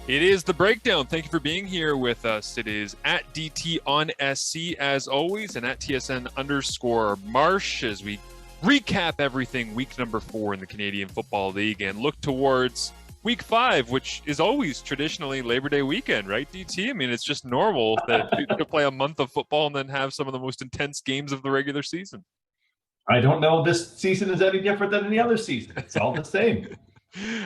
It is the breakdown. Thank you for being here with us. It is at DT on SC as always, and at TSN_Marsh as we recap everything week number 4 in the Canadian Football League and look towards week 5, which is always traditionally Labor Day weekend, right, DT? I mean, it's just normal that you could play a month of football and then have some of the most intense games of the regular season. I don't know if this season is any different than any other season. It's all the same.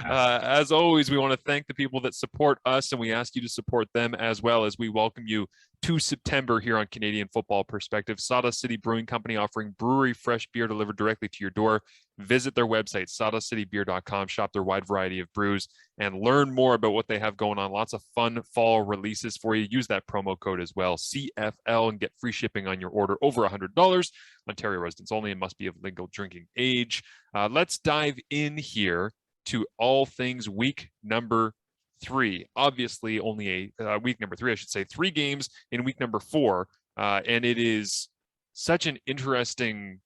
As always, we want to thank the people that support us, and we ask you to support them as well as we welcome you to September here on Canadian Football Perspective. Sawdust City Brewing Company offering brewery fresh beer delivered directly to your door. Visit their website, sawdustcitybeer.com, shop their wide variety of brews, and learn more about what they have going on. Lots of fun fall releases for you. Use that promo code as well, CFL, and get free shipping on your order over $100. Ontario residents only and must be of legal drinking age. Let's dive in here to all things week number 3. Obviously, only a week number 3, I should say, 3 games in week number 4. And it is such an interesting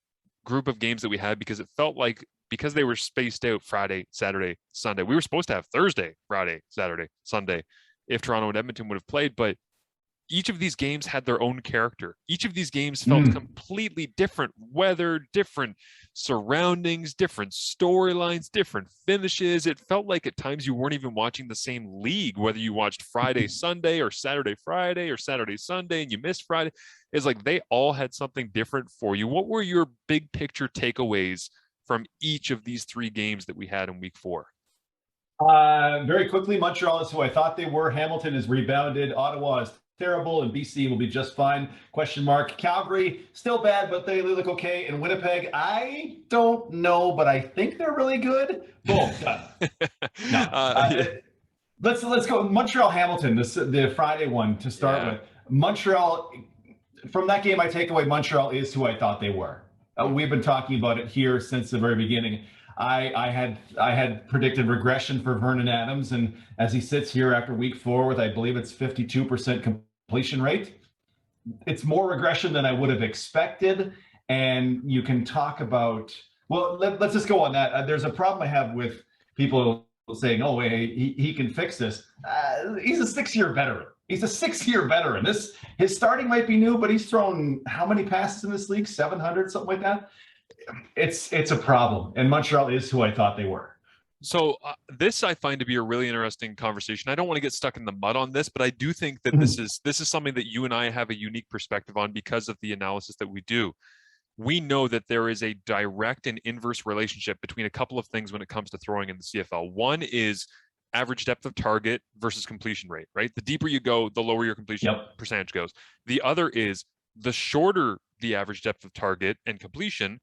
group of games that we had because it felt like because they were spaced out Friday, Saturday, Sunday. We were supposed to have Thursday, Friday, Saturday, Sunday if Toronto and Edmonton would have played, but each of these games had their own character. Each of these games felt completely different weather, different surroundings, different storylines, different finishes. It felt like at times you weren't even watching the same league, whether you watched Friday, Sunday, or Saturday, Friday, or Saturday, Sunday, and you missed Friday. It's like they all had something different for you. What were your big picture takeaways from each of these 3 games that we had in week 4? Very quickly, Montreal is who I thought they were. Hamilton has rebounded. Ottawa is terrible, and BC will be just fine. Question mark. Calgary, still bad, but they look okay. And Winnipeg, I don't know, but I think they're really good. Boom, done. Let's go. Montreal, Hamilton, the Friday one to start with. Montreal, from that game, I take away Montreal is who I thought they were. We've been talking about it here since the very beginning. I had predicted regression for Vernon Adams, and as he sits here after week 4 with, I believe it's 52% completion rate, it's more regression than I would have expected. And you can talk about, well, let's just go on that. There's a problem I have with people saying, oh, wait, he can fix this. He's a 6-year veteran. He's a 6-year veteran. His starting might be new, but he's thrown how many passes in this league? 700, something like that. It's a problem, and Montreal is who I thought they were. So this I find to be a really interesting conversation. I don't want to get stuck in the mud on this, but I do think that this is something that you and I have a unique perspective on because of the analysis that we do. We know that there is a direct and inverse relationship between a couple of things when it comes to throwing in the CFL. One is average depth of target versus completion rate, right? The deeper you go, the lower your completion percentage goes. The other is the shorter the average depth of target and completion,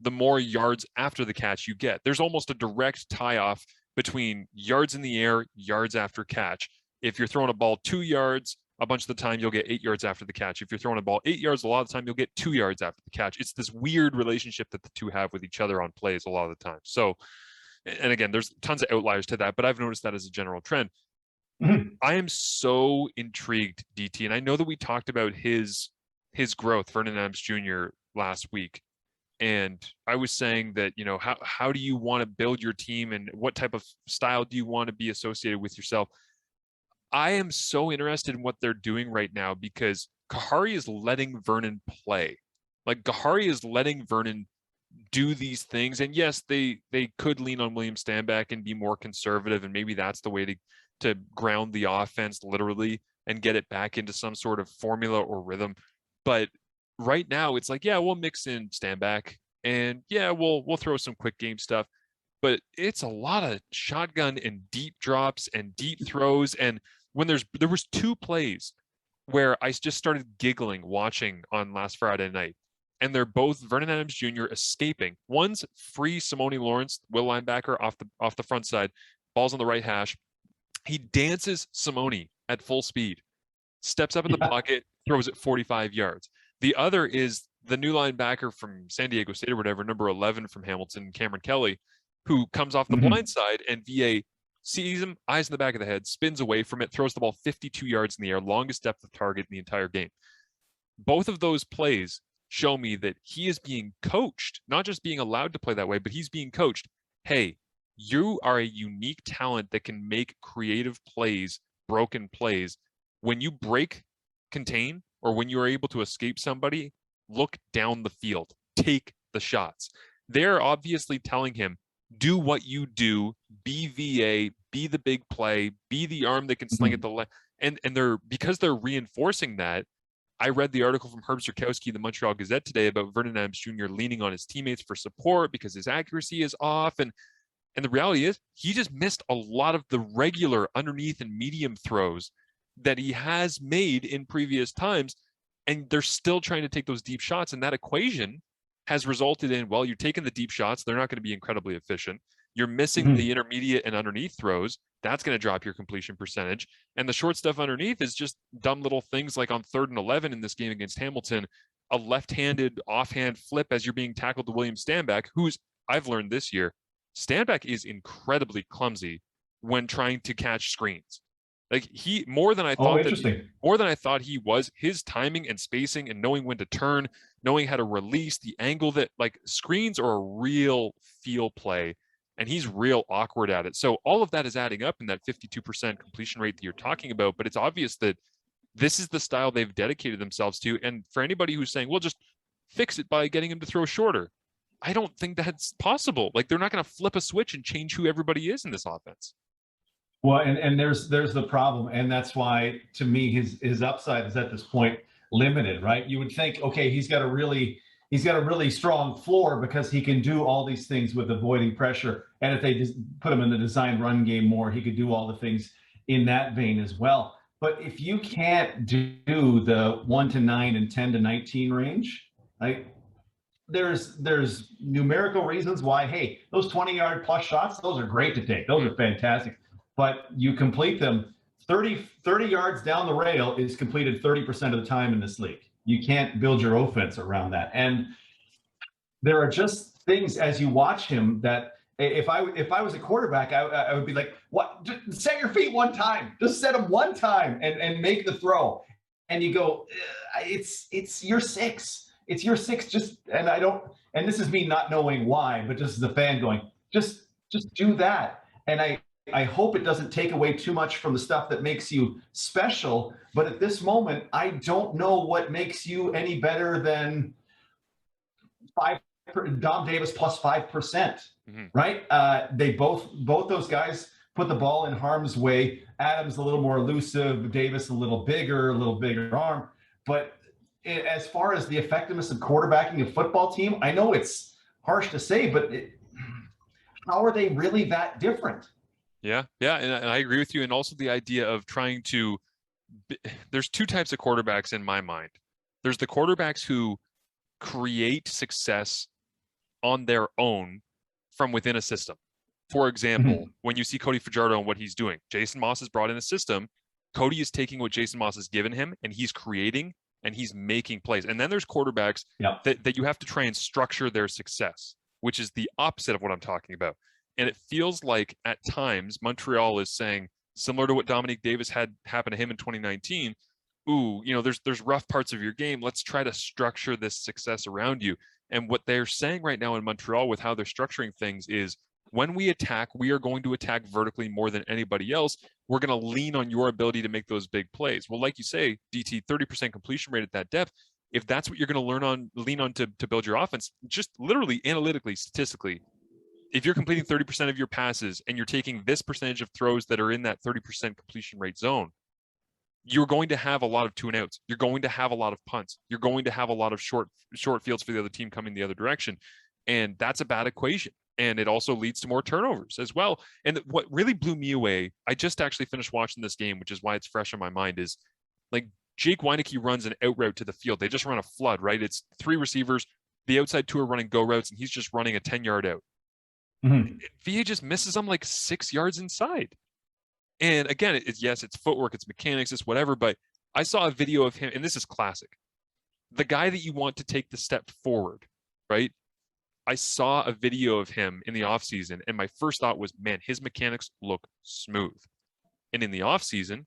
the more yards after the catch you get. There's almost a direct tie-off between yards in the air, yards after catch. If you're throwing a ball 2 yards, a bunch of the time you'll get 8 yards after the catch. If you're throwing a ball 8 yards, a lot of the time you'll get 2 yards after the catch. It's this weird relationship that the two have with each other on plays a lot of the time. So, and again, there's tons of outliers to that, but I've noticed that as a general trend. I am so intrigued, DT, and I know that we talked about his growth, Vernon Adams Jr. last week. And I was saying that, you know, how do you want to build your team and what type of style do you want to be associated with yourself? I am so interested in what they're doing right now because Kahari is letting Vernon play. Like Kahari is letting Vernon do these things. And yes, they could lean on William Stanback and be more conservative. And maybe that's the way to ground the offense literally and get it back into some sort of formula or rhythm. But right now it's like, yeah, we'll mix in Stanback and yeah, we'll throw some quick game stuff, but it's a lot of shotgun and deep drops and deep throws. And when there was 2 plays where I just started giggling watching on last Friday night, and they're both Vernon Adams Jr. escaping. One's free Simone Lawrence, will linebacker off the front side, ball's on the right hash. He dances Simone at full speed, steps up in the pocket, throws it 45 yards. The other is the new linebacker from San Diego State or whatever, number 11 from Hamilton, Cameron Kelly, who comes off the blind side and VA sees him, eyes in the back of the head, spins away from it, throws the ball 52 yards in the air, longest depth of target in the entire game. Both of those plays show me that he is being coached, not just being allowed to play that way, but he's being coached. Hey, you are a unique talent that can make creative plays, broken plays. When you break contain, or when you're able to escape somebody, look down the field, take the shots. They're obviously telling him, do what you do, be VA, be the big play, be the arm that can sling at the left. And because they're reinforcing that. I read the article from Herb Zurkowski in the Montreal Gazette today about Vernon Adams Jr. leaning on his teammates for support because his accuracy is off. And the reality is he just missed a lot of the regular underneath and medium throws that he has made in previous times. And they're still trying to take those deep shots. And that equation has resulted in, well, you're taking the deep shots. They're not going to be incredibly efficient. You're missing the intermediate and underneath throws. That's going to drop your completion percentage. And the short stuff underneath is just dumb little things like on 3rd and 11 in this game against Hamilton, a left-handed offhand flip as you're being tackled to William Stanback, who's, I've learned this year, Stanback is incredibly clumsy when trying to catch screens. Like more than I thought he was, his timing and spacing and knowing when to turn, knowing how to release the angle that, like, screens are a real feel play. And he's real awkward at it. So all of that is adding up in that 52% completion rate that you're talking about. But it's obvious that this is the style they've dedicated themselves to. And for anybody who's saying, well, just fix it by getting him to throw shorter, I don't think that's possible. Like, they're not going to flip a switch and change who everybody is in this offense. Well, and there's the problem. And that's why, to me, his upside is at this point limited, right? You would think, okay, he's got a really strong floor because he can do all these things with avoiding pressure. And if they just put him in the design run game more, he could do all the things in that vein as well. But if you can't do the 1 to 9 and 10 to 19 range, right? There's numerical reasons why, hey, those 20-yard plus shots, those are great to take. Those are fantastic. But you complete them 30 yards down the rail is completed 30% of the time in this league. You can't build your offense around that. And there are just things as you watch him that if I was a quarterback, I would be like, what? Just set your feet one time. Just set them one time and make the throw. And you go, it's your 6. It's your 6. And this is me not knowing why, but just as a fan going, just do that. And I hope it doesn't take away too much from the stuff that makes you special. But at this moment, I don't know what makes you any better than Dom Davis plus 5%, right? They both those guys put the ball in harm's way. Adams a little more elusive, Davis a little bigger arm. But as far as the effectiveness of quarterbacking a football team, I know it's harsh to say, but how are they really that different? Yeah, and I agree with you. And also the idea of trying to there's two types of quarterbacks in my mind. There's the quarterbacks who create success on their own from within a system. For example, when you see Cody Fajardo and what he's doing, Jason Moss has brought in a system. Cody is taking what Jason Moss has given him and he's creating and he's making plays. And then there's quarterbacks that you have to try and structure their success, which is the opposite of what I'm talking about. And it feels like at times Montreal is saying, similar to what Dominique Davis had happen to him in 2019, there's rough parts of your game. Let's try to structure this success around you. And what they're saying right now in Montreal with how they're structuring things is, when we attack, we are going to attack vertically more than anybody else. We're going to lean on your ability to make those big plays. Well, like you say, DT, 30% completion rate at that depth. If that's what you're going to lean on to build your offense, just literally analytically, statistically, if you're completing 30% of your passes and you're taking this percentage of throws that are in that 30% completion rate zone, you're going to have a lot of 2-and-outs. You're going to have a lot of punts. You're going to have a lot of short fields for the other team coming the other direction. And that's a bad equation. And it also leads to more turnovers as well. And what really blew me away, I just actually finished watching this game, which is why it's fresh on my mind, is like Jake Weineke runs an out route to the field. They just run a flood, right? It's 3 receivers. The outside 2 are running go routes, and he's just running a 10-yard out. VA just misses them like 6 yards inside. And again, it's footwork, it's mechanics, it's whatever. But I saw a video of him, and this is classic. The guy that you want to take the step forward, right? I saw a video of him in the offseason, and my first thought was, man, his mechanics look smooth. And in the offseason,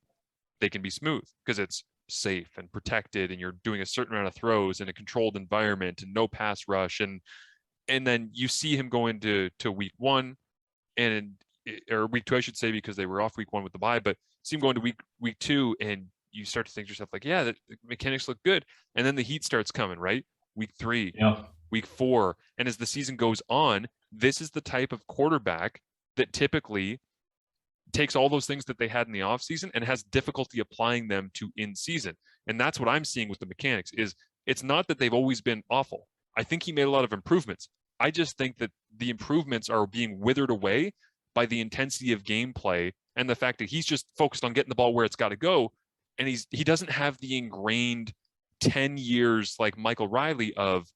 they can be smooth because it's safe and protected, and you're doing a certain amount of throws in a controlled environment and no pass rush. And then you see him go into week 1, and or week 2, I should say, because they were off week 1 with the bye, but see him going to week 2, and you start to think to yourself like, yeah, the mechanics look good. And then the heat starts coming, right? Week 3, Yeah. week 4. And as the season goes on, this is the type of quarterback that typically takes all those things that they had in the offseason and has difficulty applying them to in season. And that's what I'm seeing with the mechanics is it's not that they've always been awful. I think he made a lot of improvements. I just think that the improvements are being withered away by the intensity of gameplay and the fact that he's just focused on getting the ball where it's got to go. And he doesn't have the ingrained 10 years like Michael Riley of,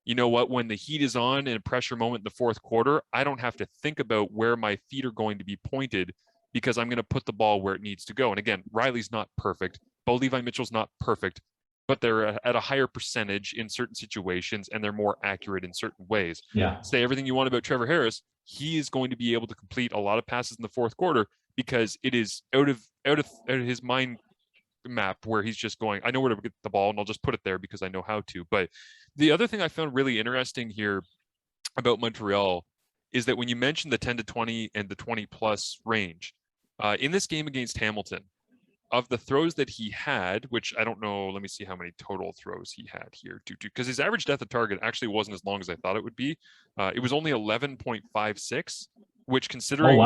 you know what, when the heat is on in a pressure moment in the fourth quarter, I don't have to think about where my feet are going to be pointed because I'm going to put the ball where it needs to go. And again, Riley's not perfect. Bo Levi Mitchell's not perfect, but they're at a higher percentage in certain situations and they're more accurate in certain ways. Yeah. Say everything you want about Trevor Harris. He is going to be able to complete a lot of passes in the fourth quarter because it is out of his mind map where he's just going, I know where to get the ball and I'll just put it there because I know how to. But the other thing I found really interesting here about Montreal is that when you mentioned the 10 to 20 and the 20 plus range, in this game against Hamilton, of the throws that he had, which I don't know, let me see how many total throws he had here, because his average depth of target actually wasn't as long as I thought it would be. It was only 11.56, which considering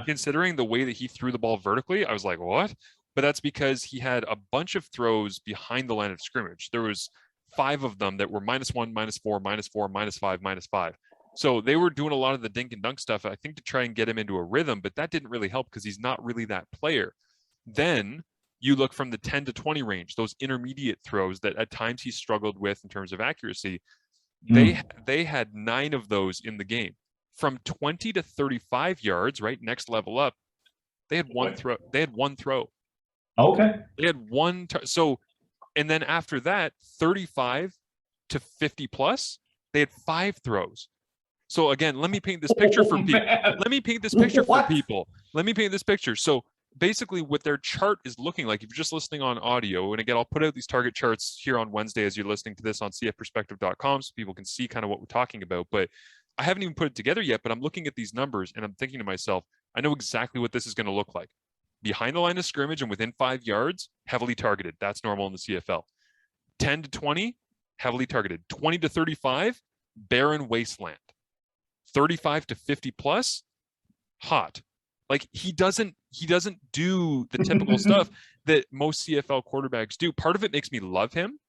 considering the way that he threw the ball vertically, I was like, what? But that's because he had a bunch of throws behind the line of scrimmage. There was 5 of them that were -1, -4, -4, -5, -5. So they were doing a lot of the dink and dunk stuff, I think, to try and get him into a rhythm, but that didn't really help because he's not really that player. Then you look from the 10 to 20 range, those intermediate throws that at times he struggled with in terms of accuracy. They had 9 of those in the game. From 20 to 35 yards, right, next level up, they had one throw. They had one throw. Okay. They had one. So, and then after that, 35 to 50 plus, they had 5 throws. So again, let me paint this picture for people. Let me paint this picture for people. Let me paint this picture. So basically what their chart is looking like, if you're just listening on audio, and again, I'll put out these target charts here on Wednesday as you're listening to this on cfperspective.com so people can see kind of what we're talking about. But I haven't even put it together yet, but I'm looking at these numbers and I'm thinking to myself, I know exactly what this is going to look like. Behind the line of scrimmage and within 5 yards, heavily targeted. That's normal in the CFL. 10 to 20, heavily targeted. 20 to 35, barren wasteland. 35 to 50 plus, hot. Like he doesn't do the typical stuff that most CFL quarterbacks do. Part of it makes me love him,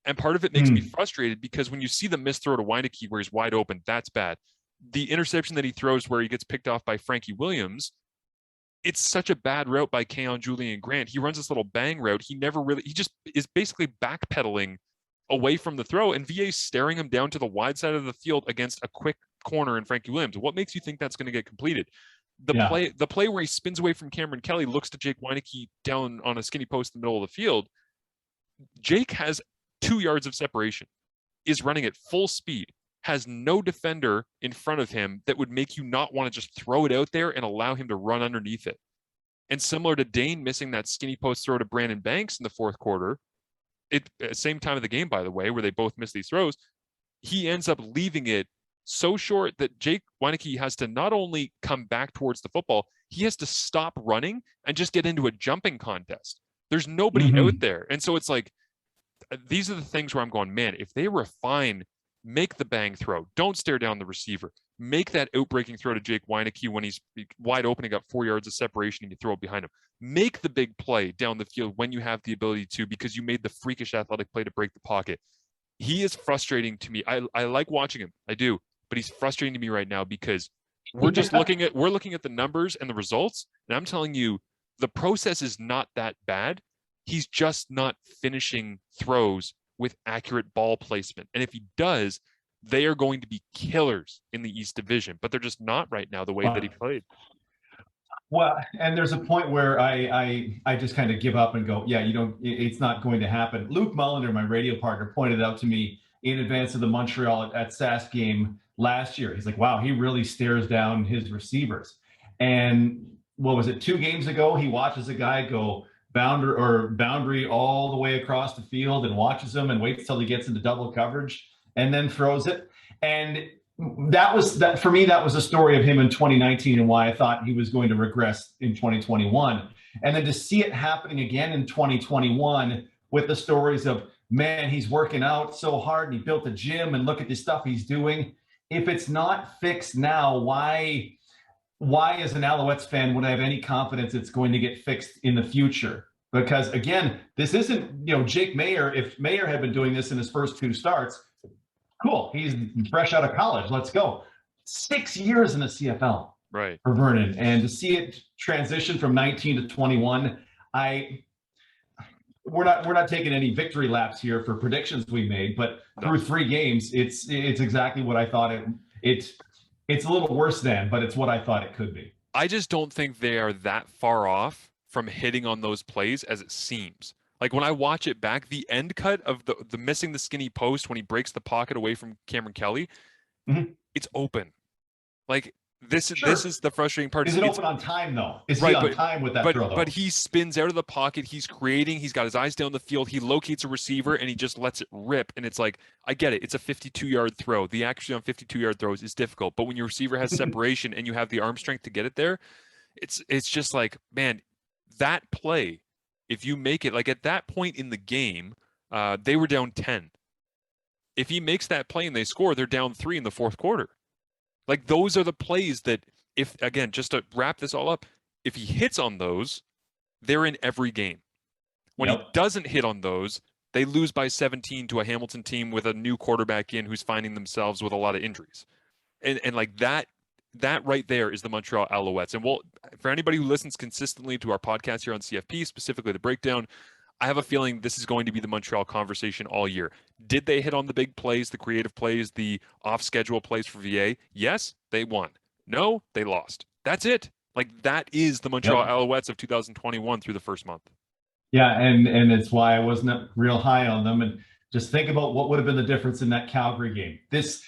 and part of it makes me frustrated because when you see the missed throw to Weineke where he's wide open, that's bad. The interception that he throws where he gets picked off by Frankie Williams, it's such a bad route by Keon Julian Grant. He runs this little bang route. He just is basically backpedaling away from the throw, and VA's staring him down to the wide side of the field against a quick corner in Frankie Williams. What makes you think that's going to get completed? The play where he spins away from Cameron Kelly, looks to Jake Weineke down on a skinny post in the middle of the field. Jake has 2 yards of separation, is running at full speed, has no defender in front of him that would make you not want to just throw it out there and allow him to run underneath it. And similar to Dane missing that skinny post throw to Brandon Banks in the fourth quarter, same time of the game, by the way, where they both miss these throws, he ends up leaving it so short that Jake Weineke has to not only come back towards the football, he has to stop running and just get into a jumping contest. There's nobody out there. And so it's like, these are the things where I'm going, man, if they refine, make the bang throw, don't stare down the receiver, make that outbreaking throw to Jake Weineke when he's wide open and got 4 yards of separation and you throw it behind him. Make the big play down the field when you have the ability to, because you made the freakish athletic play to break the pocket. He is frustrating to me. I like watching him. I do. But he's frustrating to me right now because we're just looking at the numbers and the results. And I'm telling you, the process is not that bad. He's just not finishing throws with accurate ball placement. And if he does, they are going to be killers in the East Division, but they're just not right now the way that he played. Well, and there's a point where I just kind of give up and go, yeah, it's not going to happen. Luke Mullinger, my radio partner, pointed out to me in advance of the Montreal at SAS game last year. He's like, wow, he really stares down his receivers. And what was it, 2 games ago, he watches a guy go boundary all the way across the field and watches him and waits till he gets into double coverage and then throws it. And that for me, that was a story of him in 2019 and why I thought he was going to regress in 2021. And then to see it happening again in 2021 with the stories of, man, he's working out so hard and he built a gym and look at the stuff he's doing. If it's not fixed now, why as an Alouettes fan would I have any confidence it's going to get fixed in the future? Because again, this isn't, Jake Mayer. If Mayer had been doing this in his first 2 starts, cool. He's fresh out of college. Let's go. 6 years in the CFL right for Vernon. And to see it transition from 19 to 21, we're not taking any victory laps here for predictions we made, but through 3 games, it's exactly what I thought it's a little worse than, but it's what I thought it could be. I just don't think they are that far off from hitting on those plays as it seems. Like when I watch it back, the end cut of the missing the skinny post when he breaks the pocket away from Cameron Kelly, it's open. Like this is the frustrating part. Is it open on time though? Is he on time with that throw though? But he spins out of the pocket. He's creating. He's got his eyes down the field. He locates a receiver and he just lets it rip. And it's like, I get it. It's a 52-yard throw. The accuracy on 52-yard throws is difficult. But when your receiver has separation and you have the arm strength to get it there, it's just like, man, that play, if you make it, like at that point in the game, they were down 10. If he makes that play and they score, they're down 3 in the fourth quarter. Like those are the plays that, if again, just to wrap this all up, if he hits on those, they're in every game. When he doesn't hit on those, they lose by 17 to a Hamilton team with a new quarterback in who's finding themselves with a lot of injuries. And like that right there is the Montreal Alouettes. And for anybody who listens consistently to our podcast here on CFP, specifically the breakdown, I have a feeling this is going to be the Montreal conversation all year. Did they hit on the big plays, the creative plays, the off-schedule plays for VA? Yes, they won. No, they lost. That's it. Like that is the Montreal Alouettes of 2021 through the first month. Yeah, and it's why I wasn't real high on them. And just think about what would have been the difference in that Calgary game. This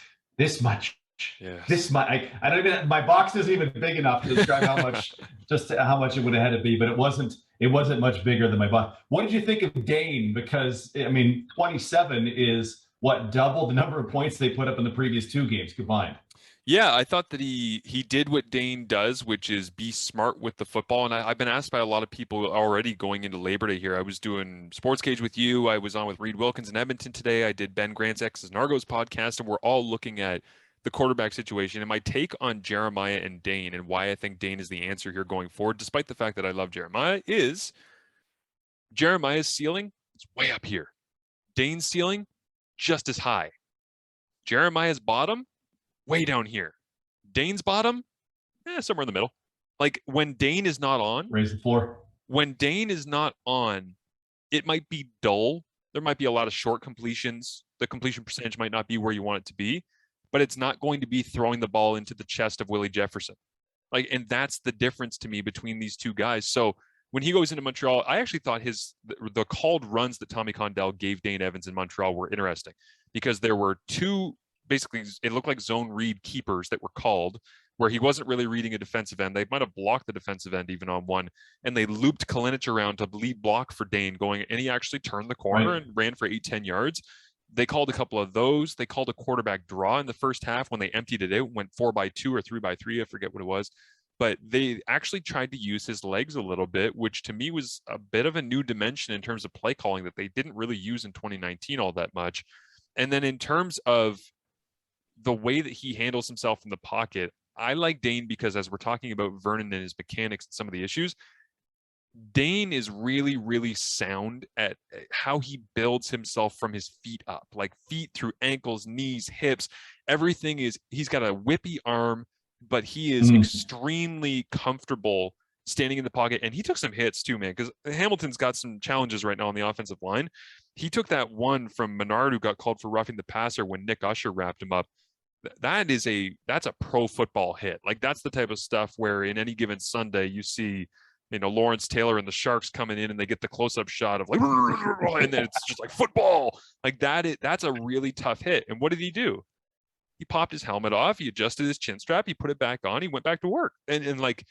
much. Yes. This much. I don't even. My box isn't even big enough to describe how much it would have had to be. But it wasn't much bigger than my box. What did you think of Dane? Because I mean, 27 is what, double the number of points they put up in the previous 2 games combined. Yeah, I thought that he did what Dane does, which is be smart with the football. And I've been asked by a lot of people already going into Labor Day here. I was doing Sports Cage with you. I was on with Reed Wilkins in Edmonton today. I did Ben Grant's X's and Argos podcast, and we're all looking at the quarterback situation. And my take on Jeremiah and Dane and why I think Dane is the answer here going forward, despite the fact that I love Jeremiah, is Jeremiah's ceiling is way up here. Dane's ceiling, just as high. Jeremiah's bottom, way down here. Dane's bottom, somewhere in the middle. Like when Dane is not on, raise the floor. When Dane is not on, it might be dull. There might be a lot of short completions. The completion percentage might not be where you want it to be, but it's not going to be throwing the ball into the chest of Willie Jefferson. And that's the difference to me between these 2 guys. So when he goes into Montreal, I actually thought the called runs that Tommy Condell gave Dane Evans in Montreal were interesting because there were 2, basically, it looked like zone read keepers that were called where he wasn't really reading a defensive end. They might have blocked the defensive end even on one, and they looped Kalinic around to lead block for Dane going, and he actually turned the corner and ran for 8-10 yards. They called a couple of those. They called a quarterback draw in the first half when they emptied it out, went 4-2 or 3-3. I forget what it was. But they actually tried to use his legs a little bit, which to me was a bit of a new dimension in terms of play calling that they didn't really use in 2019 all that much. And then in terms of the way that he handles himself in the pocket, I like Dane because as we're talking about Vernon and his mechanics and some of the issues, Dane is really, really sound at how he builds himself from his feet up, like feet through ankles, knees, hips. Everything he's got a whippy arm, but he is extremely comfortable standing in the pocket. And he took some hits too, man, because Hamilton's got some challenges right now on the offensive line. He took that one from Menard who got called for roughing the passer when Nick Usher wrapped him up. That's a pro football hit. Like that's the type of stuff where in any given Sunday you see, Lawrence Taylor and the Sharks coming in and they get the close-up shot of like, and then it's just like football. Like that's a really tough hit. And what did he do? He popped his helmet off. He adjusted his chin strap. He put it back on. He went back to work. And like,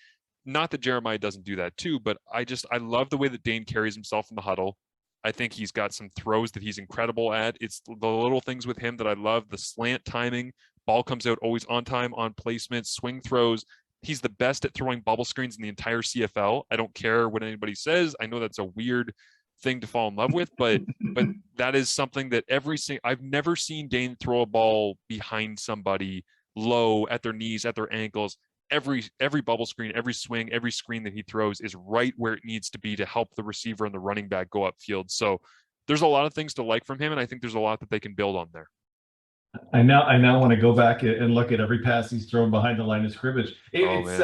not that Jeremiah doesn't do that too, but I love the way that Dane carries himself in the huddle. I think he's got some throws that he's incredible at. It's the little things with him that I love, the slant timing, Ball comes out always on time, on placement, swing throws. He's the best at throwing bubble screens in the entire CFL. I don't care what anybody says. I know that's a weird thing to fall in love with, but that is something that I've never seen Dane throw a ball behind somebody low at their knees, at their ankles. Every bubble screen, every swing, every screen that he throws is right where it needs to be to help the receiver and the running back go upfield. So there's a lot of things to like from him, and I think there's a lot that they can build on there. I now want to go back and look at every pass he's thrown behind the line of scrimmage. Hands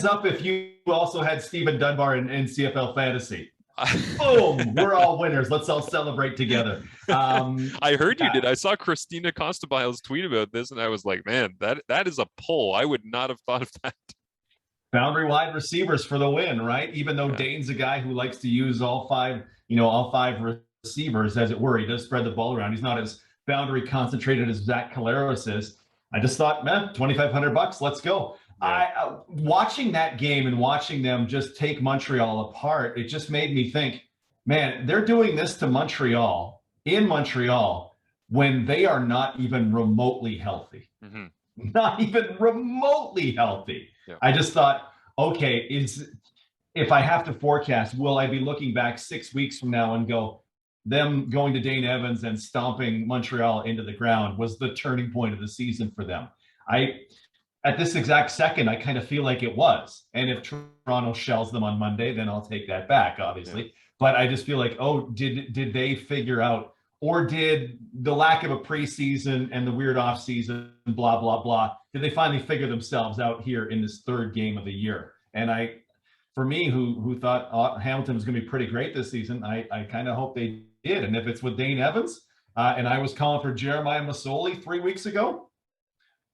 up if you also had Stephen Dunbar in CFL fantasy. Boom! We're all winners. Let's all celebrate together. I heard you did. I saw Christina Costabile's tweet about this, and I was like, man, that is a pull. I would not have thought of that. Boundary wide receivers for the win, right? Even though Dane's a guy who likes to use all five receivers, as it were. He does spread the ball around. He's not as boundary concentrated as Zach Caleros is. I just thought, man, $2,500, let's go. Yeah. Watching that game and watching them just take Montreal apart, it just made me think, man, they're doing this to Montreal in Montreal when they are not even remotely healthy. Mm-hmm. Not even remotely healthy. Yeah. I just thought, okay, if I have to forecast, will I be looking back 6 weeks from now and go, them going to Dane Evans and stomping Montreal into the ground was the turning point of the season for them? At this exact second, I kind of feel like it was. And if Toronto shells them on Monday, then I'll take that back, obviously. Yeah. But I just feel like, did they figure out, or did the lack of a preseason and the weird offseason, blah, blah, blah, did they finally figure themselves out here in this third game of the year? And for me, who thought Hamilton was going to be pretty great this season, I kind of hope they did. And if it's with Dane Evans, and I was calling for Jeremiah Masoli 3 weeks ago,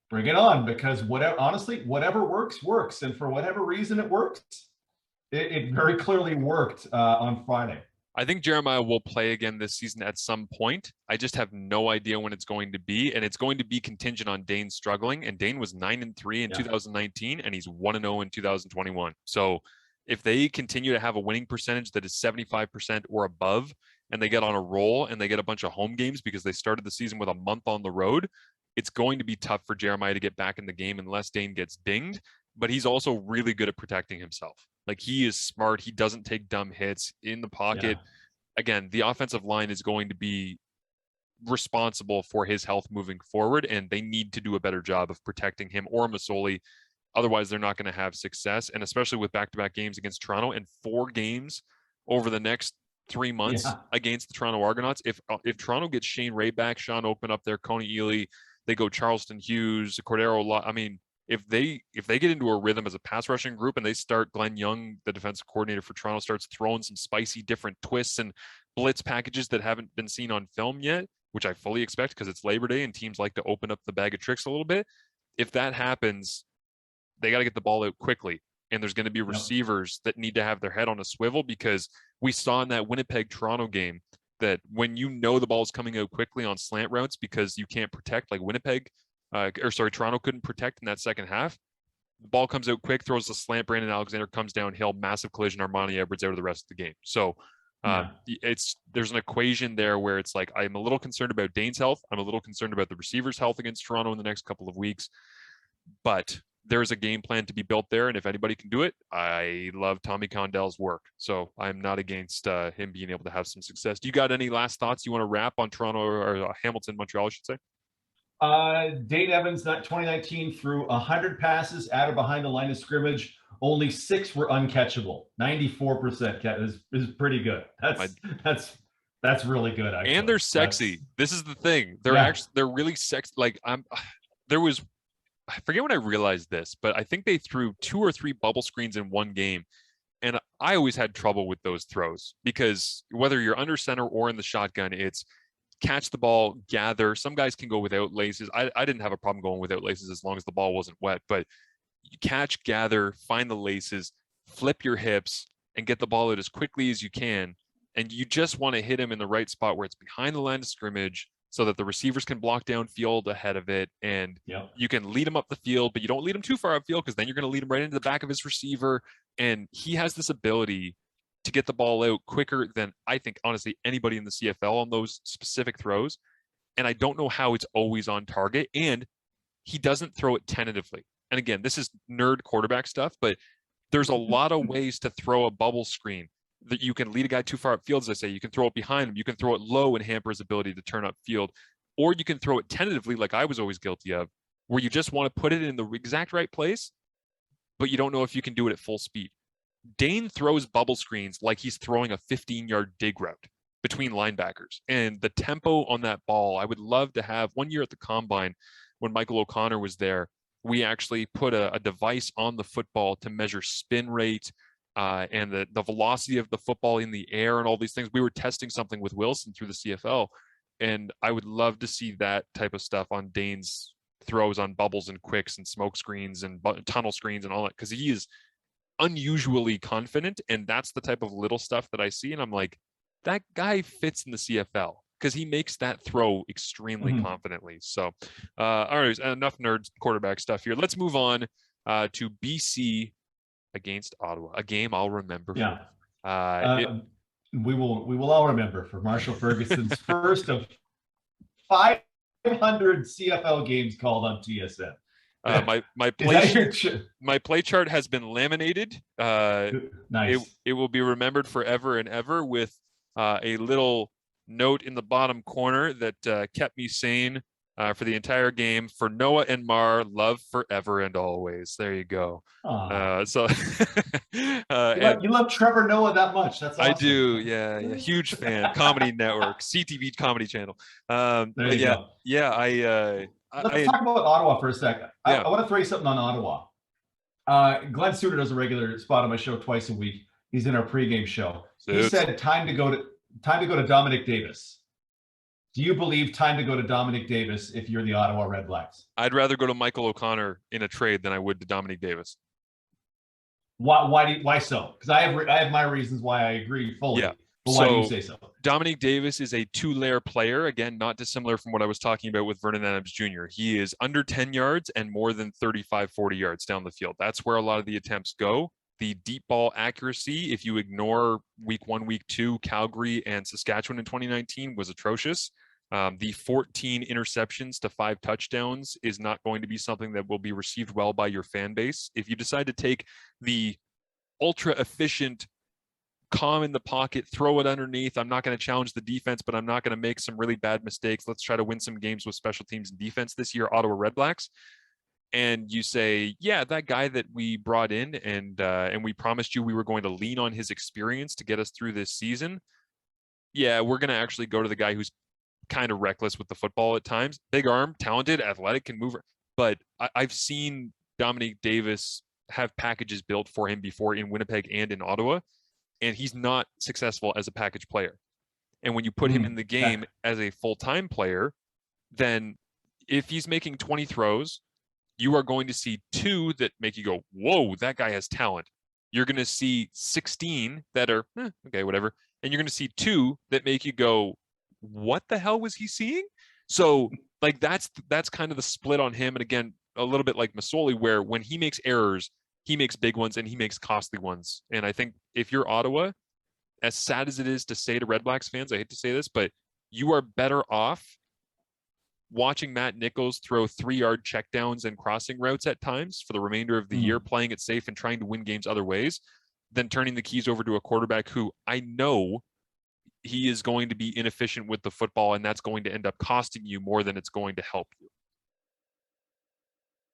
bring it on, because whatever works. And for whatever reason it works, it very clearly worked on Friday. I think Jeremiah will play again this season at some point. I just have no idea when it's going to be, and it's going to be contingent on Dane struggling. And Dane was 9-3 in 2019, and he's 1-0 in 2021. So if they continue to have a winning percentage that is 75% or above, and they get on a roll and they get a bunch of home games because they started the season with a month on the road, it's going to be tough for Jeremiah to get back in the game unless Dane gets dinged. But he's also really good at protecting himself. Like, he is smart. He doesn't take dumb hits in the pocket. Yeah. Again, the offensive line is going to be responsible for his health moving forward, and they need to do a better job of protecting him or Masoli. Otherwise, they're not going to have success. And especially with back-to-back games against Toronto and 4 games over the next 3 months against the Toronto Argonauts. If Toronto gets Shane Ray back, Sean Open up there, Coney Ely, they go Charleston Hughes, Cordero. I mean, if they get into a rhythm as a pass rushing group and they start, Glenn Young, the defensive coordinator for Toronto, starts throwing some spicy different twists and blitz packages that haven't been seen on film yet, which I fully expect because it's Labor Day and teams like to open up the bag of tricks a little bit. If that happens, they got to get the ball out quickly. And there's going to be receivers that need to have their head on a swivel, because we saw in that Winnipeg-Toronto game that when you know the ball is coming out quickly on slant routes because you can't protect, like Toronto couldn't protect in that second half. The ball comes out quick, throws the slant, Brandon Alexander comes downhill, massive collision, Armani Edwards out of the rest of the game. So there's an equation there where it's like, I'm a little concerned about Dane's health. I'm a little concerned about the receiver's health against Toronto in the next couple of weeks. But there's a game plan to be built there, and if anybody can do it, I love Tommy Condell's work. So I'm not against him being able to have some success. Do you got any last thoughts you want to wrap on Toronto or Hamilton, Montreal, I should say? Dane Evans, 2019, threw 100 passes out of behind the line of scrimmage. Only 6 were uncatchable. 94% is pretty good. That's really good. Actually. And they're sexy. This is the thing. They're really sexy. Like I forget when I realized this, but I think they threw 2 or 3 bubble screens in one game. And I always had trouble with those throws because whether you're under center or in the shotgun, it's catch the ball, gather. Some guys can go without laces. I didn't have a problem going without laces as long as the ball wasn't wet, but you catch, gather, find the laces, flip your hips, and get the ball out as quickly as you can. And you just want to hit him in the right spot where it's behind the line of scrimmage, so that the receivers can block downfield ahead of it, and you can lead him up the field, but you don't lead him too far upfield because then you're going to lead him right into the back of his receiver. And he has this ability to get the ball out quicker than I think, honestly, anybody in the CFL on those specific throws. and I don't know how it's always on target, and he doesn't throw it tentatively. And again, this is nerd quarterback stuff, but there's a lot of ways to throw a bubble screen that you can lead a guy too far upfield, as I say. You can throw it behind him. You can throw it low and hamper his ability to turn upfield. Or you can throw it tentatively, like I was always guilty of, where you just want to put it in the exact right place, but you don't know if you can do it at full speed. Dane throws bubble screens like he's throwing a 15-yard dig route between linebackers. And the tempo on that ball, I would love to have. One year at the Combine, when Michael O'Connor was there, we actually put a device on the football to measure spin rate and the velocity of the football in the air and all these things. We were testing something with Wilson through the CFL, and I would love to see that type of stuff on Dane's throws on bubbles and quicks and smoke screens and tunnel screens and all that, because he is unusually confident, and that's the type of little stuff that I see, and I'm like, that guy fits in the CFL because he makes that throw extremely confidently. So, all right, enough nerd quarterback stuff here. Let's move on to BC against Ottawa, a game I'll remember. Yeah, we will all remember for Marshall Ferguson's first of 500 CFL games called on TSN. My play chart has been laminated. Nice. It will be remembered forever and ever with a little note in the bottom corner that kept me sane for the entire game. For Noah and Mar, love forever and always. There you go. So you love Trevor Noah that much? That's awesome. I do. Yeah, huge fan. Comedy Network, CTV Comedy Channel. There you go. Yeah, Let's talk about Ottawa for a second. I want to throw you something on Ottawa. Glenn Suter does a regular spot on my show twice a week. He's in our pregame show. He said time to go to Dominique Davis. Do you believe time to go to Dominique Davis if you're the Ottawa Red Blacks? I'd rather go to Michael O'Connor in a trade than I would to Dominique Davis. Why so? Because I have my reasons why I agree fully. Yeah. But why do you say so? Dominique Davis is a two-layer player. Again, not dissimilar from what I was talking about with Vernon Adams Jr. He is under 10 yards and more than 35, 40 yards down the field. That's where a lot of the attempts go. The deep ball accuracy, if you ignore week 1, week 2, Calgary and Saskatchewan in 2019, was atrocious. The 14 interceptions to 5 touchdowns is not going to be something that will be received well by your fan base. If you decide to take the ultra efficient, calm in the pocket, throw it underneath, I'm not going to challenge the defense, but I'm not going to make some really bad mistakes. Let's try to win some games with special teams and defense this year, Ottawa Red Blacks. And you say, yeah, that guy that we brought in and we promised you we were going to lean on his experience to get us through this season. Yeah, we're going to actually go to the guy who's kind of reckless with the football at times. Big arm, talented, athletic, can move. But I've seen Dominique Davis have packages built for him before in Winnipeg and in Ottawa, and he's not successful as a package player. And when you put him in the game as a full-time player, then if he's making 20 throws, you are going to see 2 that make you go, whoa, that guy has talent. You're going to see 16 that are, okay, whatever. And you're going to see 2 that make you go, what the hell was he seeing? So like that's kind of the split on him. And again, a little bit like Masoli, where when he makes errors, he makes big ones and he makes costly ones. And I think if you're Ottawa, as sad as it is to say to Red Blacks fans, I hate to say this, but you are better off watching Matt Nichols throw 3-yard checkdowns and crossing routes at times for the remainder of the year, playing it safe and trying to win games other ways, than turning the keys over to a quarterback who I know he is going to be inefficient with the football, and that's going to end up costing you more than it's going to help you.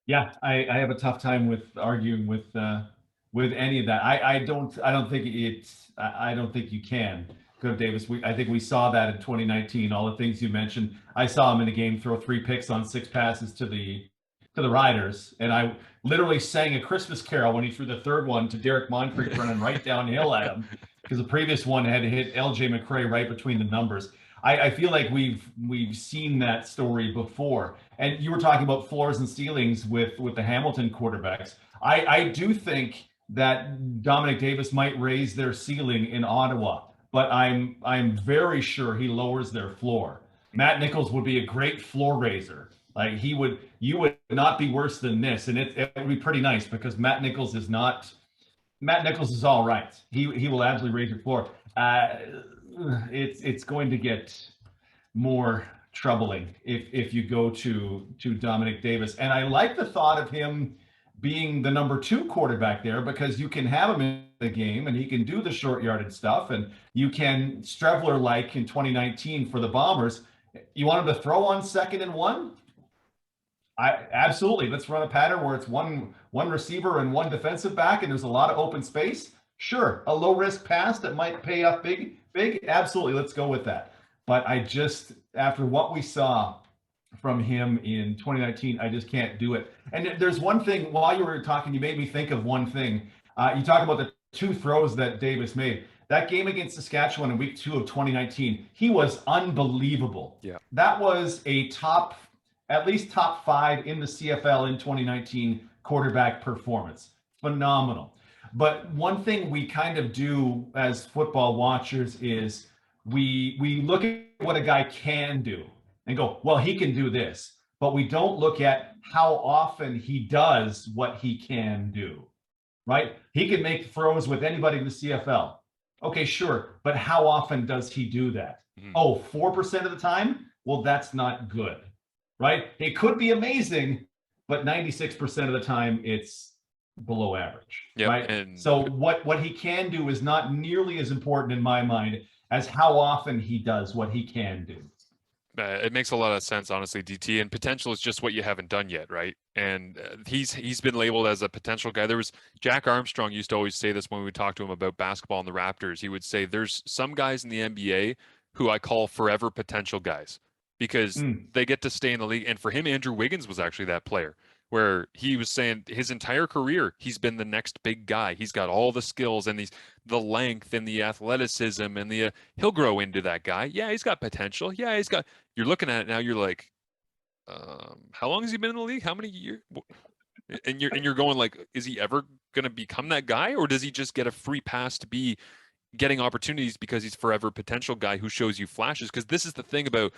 Yeah, I have a tough time with arguing with any of that. I don't think you can go to Davis. I think we saw that in 2019. All the things you mentioned. I saw him in a game throw 3 picks on 6 passes to the Riders, and I literally sang a Christmas carol when he threw the 3rd one to Derek Moncrief running right downhill at him, because the previous one had hit LJ McCray right between the numbers. I feel like we've seen that story before. And you were talking about floors and ceilings with the Hamilton quarterbacks. I do think that Dominique Davis might raise their ceiling in Ottawa, but I'm very sure he lowers their floor. Matt Nichols would be a great floor raiser. Like you would not be worse than this, and it would be pretty nice, because Matt Nichols is all right. He will absolutely raise your floor. It's going to get more troubling if you go to Dominique Davis. And I like the thought of him being the number 2 quarterback there, because you can have him in the game and he can do the short yardage stuff, and you can Strevler like in 2019 for the Bombers. You want him to throw on 2nd and 1? Absolutely. Let's run a pattern where it's one receiver and one defensive back, and there's a lot of open space. Sure, a low risk pass that might pay off big. Absolutely, let's go with that. But I just, after what we saw from him in 2019, I just can't do it. And there's one thing, while you were talking, you made me think of one thing. You talk about the 2 throws that Davis made. That game against Saskatchewan in week 2 of 2019, he was unbelievable. Yeah. That was a at least top 5 in the CFL in 2019 quarterback performance. Phenomenal. But one thing we kind of do as football watchers is we look at what a guy can do and go, well, he can do this. But we don't look at how often he does what he can do, right? He can make throws with anybody in the CFL. Okay, sure. But how often does he do that? Mm-hmm. Oh, 4% of the time? Well, that's not good, right? It could be amazing, but 96% of the time it's below average, right? And so what he can do is not nearly as important in my mind as how often he does what he can do. It makes a lot of sense, honestly, DT. And potential is just what you haven't done yet, right? And he's been labeled as a potential guy. There was Jack Armstrong used to always say this when we talked to him about basketball and the Raptors. He would say there's some guys in the NBA who I call forever potential guys because they get to stay in the league. And for him, Andrew Wiggins was actually that player, where he was saying his entire career, he's been the next big guy. He's got all the skills and the length and the athleticism and he'll grow into that guy. Yeah, he's got potential. Yeah, you're looking at it now, you're like, how long has he been in the league? How many years? And you're going like, is he ever going to become that guy? Or does he just get a free pass to be getting opportunities because he's forever potential guy who shows you flashes? Because this is the thing about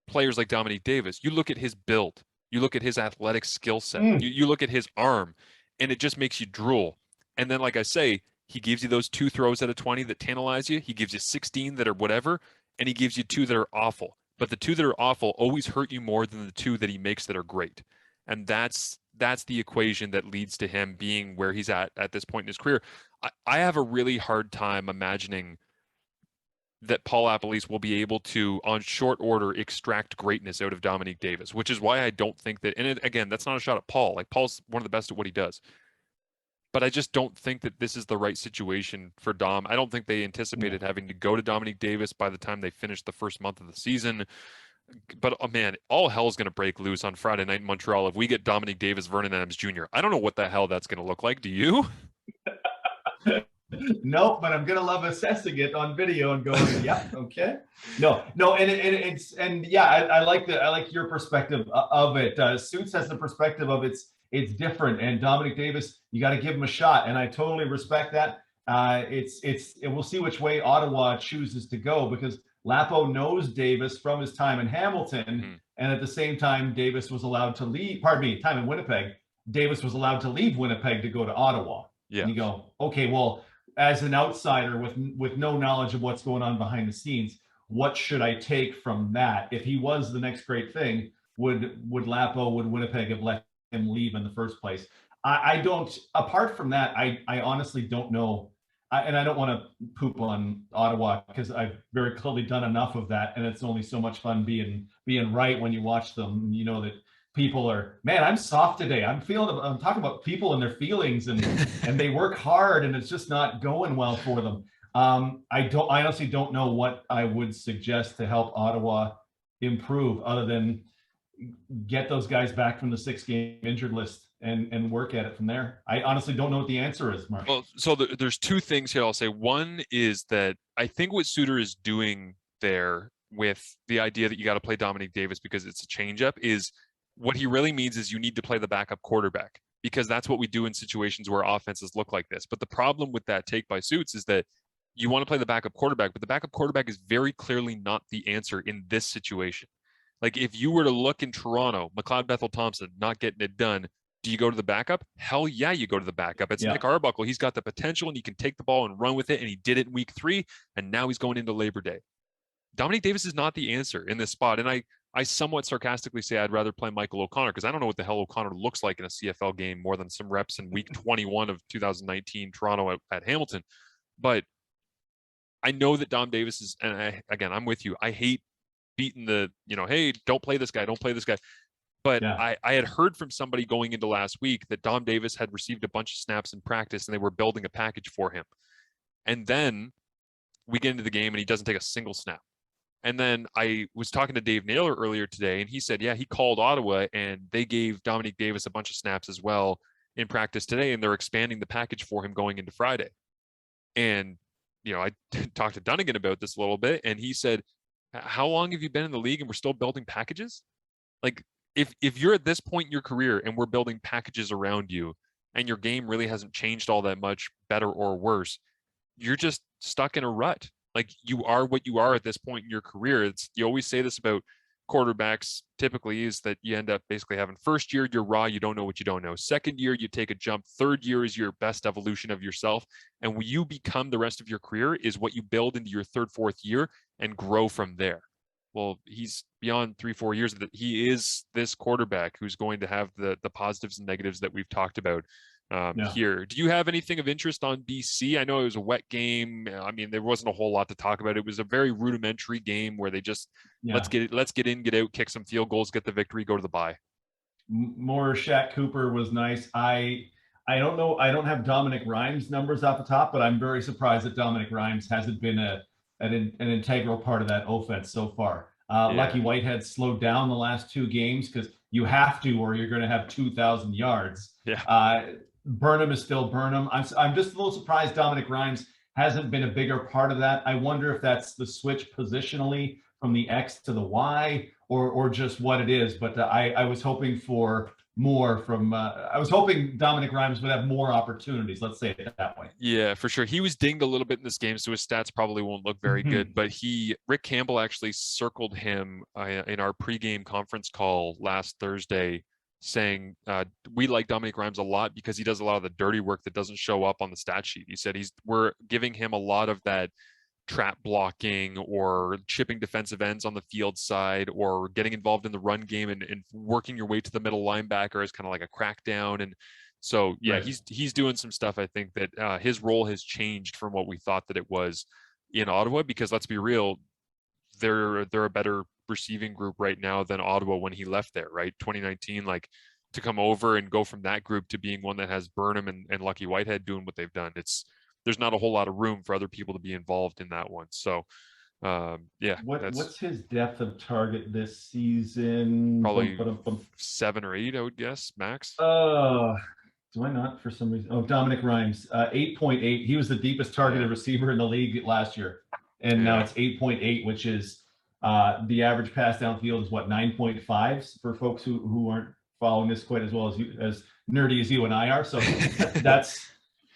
players like Dominique Davis. You look at his build. You look at his athletic skill set. You look at his arm, and it just makes you drool. And then, like I say, he gives you those 2 throws out of 20 that tantalize you. He gives you 16 that are whatever, and he gives you 2 that are awful. But the 2 that are awful always hurt you more than the 2 that he makes that are great. And that's the equation that leads to him being where he's at this point in his career. I have a really hard time imagining that Paul Appelese will be able to, on short order, extract greatness out of Dominique Davis, which is why I don't think that, and again, that's not a shot at Paul. Like, Paul's one of the best at what he does. But I just don't think that this is the right situation for Dom. I don't think they anticipated having to go to Dominique Davis by the time they finished the first month of the season. But, oh man, all hell's going to break loose on Friday night in Montreal if we get Dominique Davis, Vernon Adams Jr. I don't know what the hell that's going to look like. Do you? Nope, but I'm gonna love assessing it on video and going, yeah, okay. No, and yeah, I like your perspective of it. Suits has the perspective of it's different, and Dominique Davis, you got to give him a shot, and I totally respect that. We'll see which way Ottawa chooses to go, because Lapo knows Davis from his time in Hamilton, and at the same time, Davis was allowed to leave. Pardon me, time in Winnipeg. Davis was allowed to leave Winnipeg to go to Ottawa. Yeah, and you go, okay, well, as an outsider with no knowledge of what's going on behind the scenes, what should I take from that? If he was the next great thing, would Winnipeg have let him leave in the first place? I don't, apart from that, I honestly don't know. And I don't want to poop on Ottawa, because I've very clearly done enough of that. And it's only so much fun being right when you watch them. You know that people are, man, I'm soft today. I'm talking about people and their feelings, and they work hard, and it's just not going well for them. I honestly don't know what I would suggest to help Ottawa improve, other than get those guys back from the 6-game injured list and work at it from there. I honestly don't know what the answer is, Mark. Well, so there's 2 things here I'll say. One is that I think what Suter is doing there with the idea that you got to play Dominique Davis because it's a changeup is, what he really means is you need to play the backup quarterback, because that's what we do in situations where offenses look like this. But the problem with that take by Suits is that you want to play the backup quarterback, but the backup quarterback is very clearly not the answer in this situation. Like, if you were to look in Toronto, McLeod Bethel-Thompson not getting it done, do you go to the backup? Hell yeah, you go to the backup. It's Nick Arbuckle. He's got the potential, and he can take the ball and run with it, and he did it in week 3, and now he's going into Labor Day. Dominique Davis is not the answer in this spot, and I somewhat sarcastically say I'd rather play Michael O'Connor because I don't know what the hell O'Connor looks like in a CFL game more than some reps in week 21 of 2019 Toronto at Hamilton. But I know that Dom Davis is, and I'm with you. I hate beating the, hey, don't play this guy, don't play this guy. But Yeah. I had heard from somebody going into last week that Dom Davis had received a bunch of snaps in practice and they were building a package for him. And then we get into the game and he doesn't take a single snap. And then I was talking to Dave Naylor earlier today, and he said, yeah, he called Ottawa and they gave Dominique Davis a bunch of snaps as well in practice today, and they're expanding the package for him going into Friday. And, I talked to Dunnigan about this a little bit, and he said, how long have you been in the league and we're still building packages? Like, if you're at this point in your career and we're building packages around you and your game really hasn't changed all that much, better or worse, you're just stuck in a rut. Like, you are what you are at this point in your career. You always say this about quarterbacks typically, is that you end up basically having first year, you're raw, you don't know what you don't know. Second year, you take a jump. Third year is your best evolution of yourself. And when you become the rest of your career is what you build into your third, fourth year and grow from there. Well, he's beyond 3-4 years that he is this quarterback who's going to have the positives and negatives that we've talked about here. Do you have anything of interest on BC? I know it was a wet game. I mean, there wasn't a whole lot to talk about. It was a very rudimentary game where they just let's get in, get out, kick some field goals, get the victory, go to the bye. More Shaq Cooper was nice. I don't know. I don't have Dominic Rhymes' numbers off the top, but I'm very surprised that Dominic Rhymes hasn't been an integral part of that offense so far. Lucky Whitehead slowed down the last 2 games because you have to, or you're going to have 2,000 yards. Yeah. Burnham is still Burnham. I'm just a little surprised Dominic Rhymes hasn't been a bigger part of that. I wonder if that's the switch positionally from the X to the Y, or just what it is. But I was hoping for more from. I was hoping Dominic Rhymes would have more opportunities. Let's say it that way. Yeah, for sure. He was dinged a little bit in this game, so his stats probably won't look very good. But Rick Campbell actually circled him in our pregame conference call last Thursday, saying we like Dominic Rhymes a lot because he does a lot of the dirty work that doesn't show up on the stat sheet. He said we're giving him a lot of that trap blocking or chipping defensive ends on the field side or getting involved in the run game and working your way to the middle linebacker as kind of like a crackdown. And so, yeah, he's doing some stuff. I think that his role has changed from what we thought that it was in Ottawa, because let's be real, they're a better receiving group right now than Ottawa when he left there, right? 2019, like, to come over and go from that group to being one that has Burnham and Lucky Whitehead doing what they've done. There's not a whole lot of room for other people to be involved in that one. So, what's his depth of target this season? Probably 7 or 8, I would guess, max. Do I not for some reason? Oh, Dominic Rhymes, 8.8. He was the deepest targeted receiver in the league last year, and now it's 8.8, which is the average pass downfield is what, 9.5s for folks who aren't following this quite as well as nerdy as you and I are. So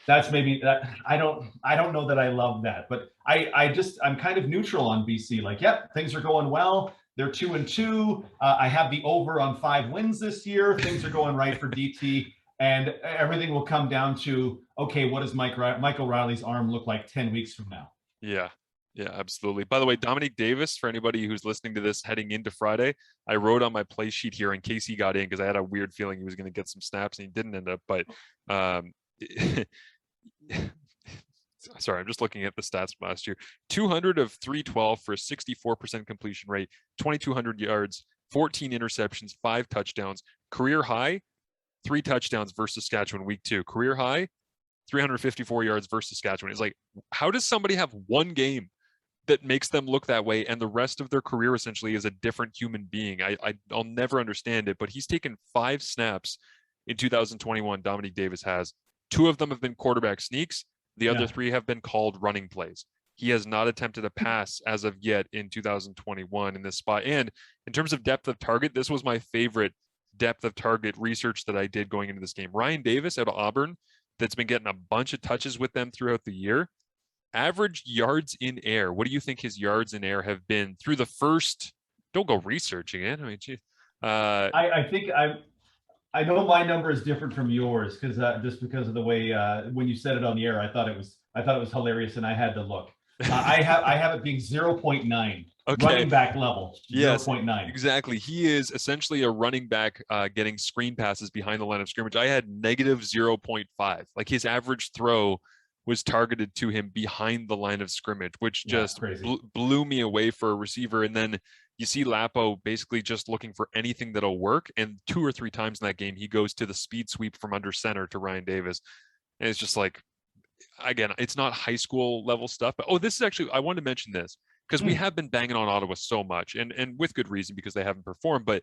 that's maybe that. I don't know that I love that, but I'm kind of neutral on BC. Like, yep, things are going well. They're 2-2. I have the over on 5 wins this year. Things are going right for DT. And everything will come down to, okay, what does Michael Riley's arm look like 10 weeks from now? Yeah, absolutely. By the way, Dominique Davis, for anybody who's listening to this heading into Friday, I wrote on my play sheet here in case he got in, because I had a weird feeling he was going to get some snaps and he didn't end up. But sorry, I'm just looking at the stats from last year. 200 of 312 for a 64% completion rate, 2,200 yards, 14 interceptions, 5 touchdowns, career high. 3 touchdowns versus Saskatchewan week 2. Career high, 354 yards versus Saskatchewan. It's like, how does somebody have one game that makes them look that way and the rest of their career essentially is a different human being? I'll never understand it, but he's taken 5 snaps in 2021, Dominique Davis has. 2 of them have been quarterback sneaks. The other 3 have been called running plays. He has not attempted a pass as of yet in 2021 in this spot. And in terms of depth of target, this was my favorite depth of target research that I did going into this game. Ryan Davis out of Auburn, that's been getting a bunch of touches with them throughout the year. Average yards in air. What do you think his yards in air have been through the first? Don't go researching it. I mean, geez. I think I know my number is different from yours just because of the way when you said it on the air, I thought it was hilarious and I had to look. I have it being 0.9 Okay. running back level. Yes, 0.9. exactly. He is essentially a running back getting screen passes behind the line of scrimmage. I had negative 0.5. Like his average throw was targeted to him behind the line of scrimmage, which just blew me away for a receiver. And then you see Lapo basically just looking for anything that'll work. And 2 or 3 times in that game, he goes to the speed sweep from under center to Ryan Davis. And it's just like, again, it's not high school level stuff, but this is actually, I wanted to mention this because we have been banging on Ottawa so much and with good reason because they haven't performed. But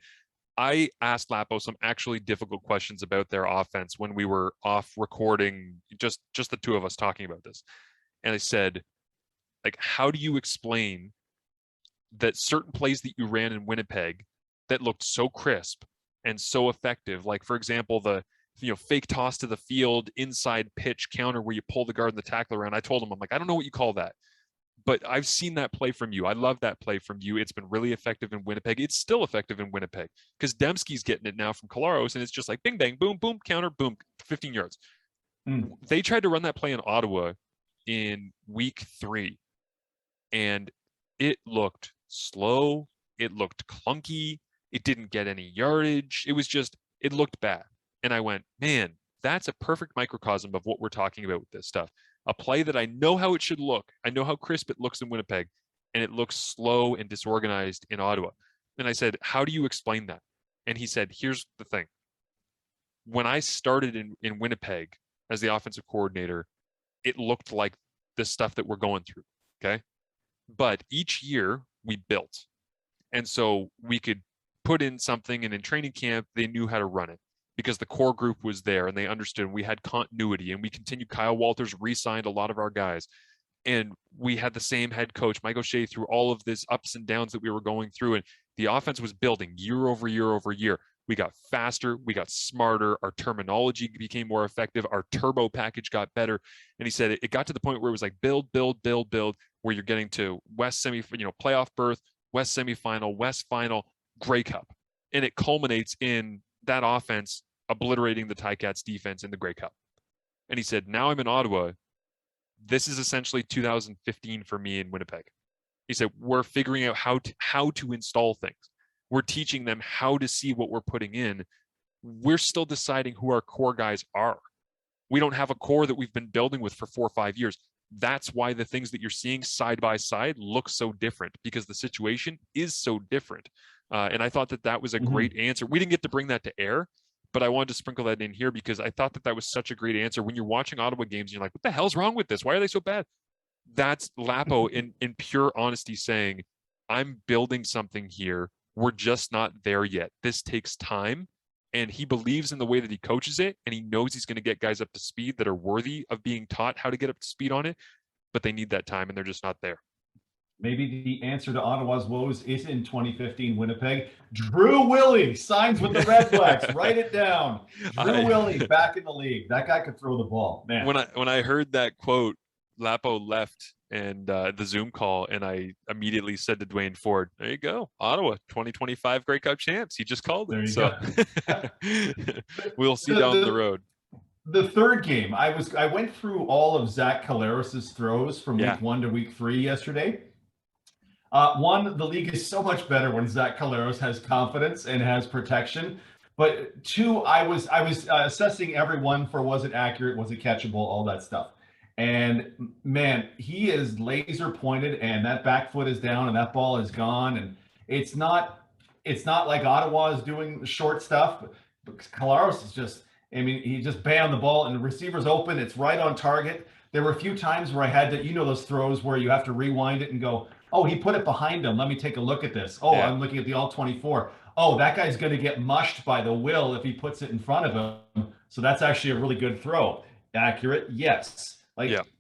I asked Lapo some actually difficult questions about their offense when we were off recording, just the two of us talking about this. And I said, like, how do you explain that certain plays that you ran in Winnipeg that looked so crisp and so effective, like for example, the fake toss to the field, inside pitch counter where you pull the guard and the tackle around. I told him, I'm like, I don't know what you call that, but I've seen that play from you. I love that play from you. It's been really effective in Winnipeg. It's still effective in Winnipeg because Dembski's getting it now from Collaros, and it's just like bing, bang, boom, boom, counter, boom, 15 yards. They tried to run that play in Ottawa in week 3, and it looked slow. It looked clunky. It didn't get any yardage. It looked bad. And I went, man, that's a perfect microcosm of what we're talking about with this stuff. A play that I know how it should look. I know how crisp it looks in Winnipeg, and it looks slow and disorganized in Ottawa. And I said, how do you explain that? And he said, here's the thing. When I started in Winnipeg as the offensive coordinator, it looked like the stuff that we're going through, okay? But each year we built. And so we could put in something, and in training camp, they knew how to run it because the core group was there and they understood. We had continuity, and we continued. Kyle Walters re-signed a lot of our guys, and we had the same head coach, Mike O'Shea, through all of this ups and downs that we were going through. And the offense was building year over year over year. We got faster, we got smarter, our terminology became more effective, our turbo package got better. And he said it got to the point where it was like build, where you're getting to West playoff berth, West semifinal, West final, Grey Cup. And it culminates in that offense obliterating the Ticats defense in the Grey Cup. And he said, now I'm in Ottawa. This is essentially 2015 for me in Winnipeg. He said, we're figuring out how to install things. We're teaching them how to see what we're putting in. We're still deciding who our core guys are. We don't have a core that we've been building with for 4 or 5 years. That's why the things that you're seeing side by side look so different, because the situation is so different. And I thought that was a great answer. We didn't get to bring that to air, but I wanted to sprinkle that in here because I thought that was such a great answer. When you're watching Ottawa games, you're like, what the hell's wrong with this? Why are they so bad? That's Lapo in pure honesty saying, I'm building something here. We're just not there yet. This takes time. And he believes in the way that he coaches it. And he knows he's going to get guys up to speed that are worthy of being taught how to get up to speed on it. But they need that time, and they're just not there. Maybe the answer to Ottawa's woes is in 2015 Winnipeg. Drew Willie signs with the Redblacks. Write it down. Drew Willie back in the league. That guy could throw the ball, man. When I heard that quote, Lapo left and the Zoom call, and I immediately said to Dwayne Ford, there you go, Ottawa 2025 Grey Cup champs. He just called it. So we'll see down the road. The third game, I went through all of Zach Collaros' throws from week 1 to week 3 yesterday. One, the league is so much better when Zach Collaros has confidence and has protection. But 2, I was assessing everyone for, was it accurate, was it catchable, all that stuff. And man, he is laser pointed, and that back foot is down, and that ball is gone. And it's not like Ottawa is doing short stuff, but Collaros is just, I mean, he just bam the ball, and the receiver's open. It's right on target. There were a few times where I had to, those throws where you have to rewind it and go, oh, he put it behind him. Let me take a look at this. Oh, I'm looking at the all-24. Oh, that guy's going to get mushed by the will if he puts it in front of him. So that's actually a really good throw. Accurate? Yes.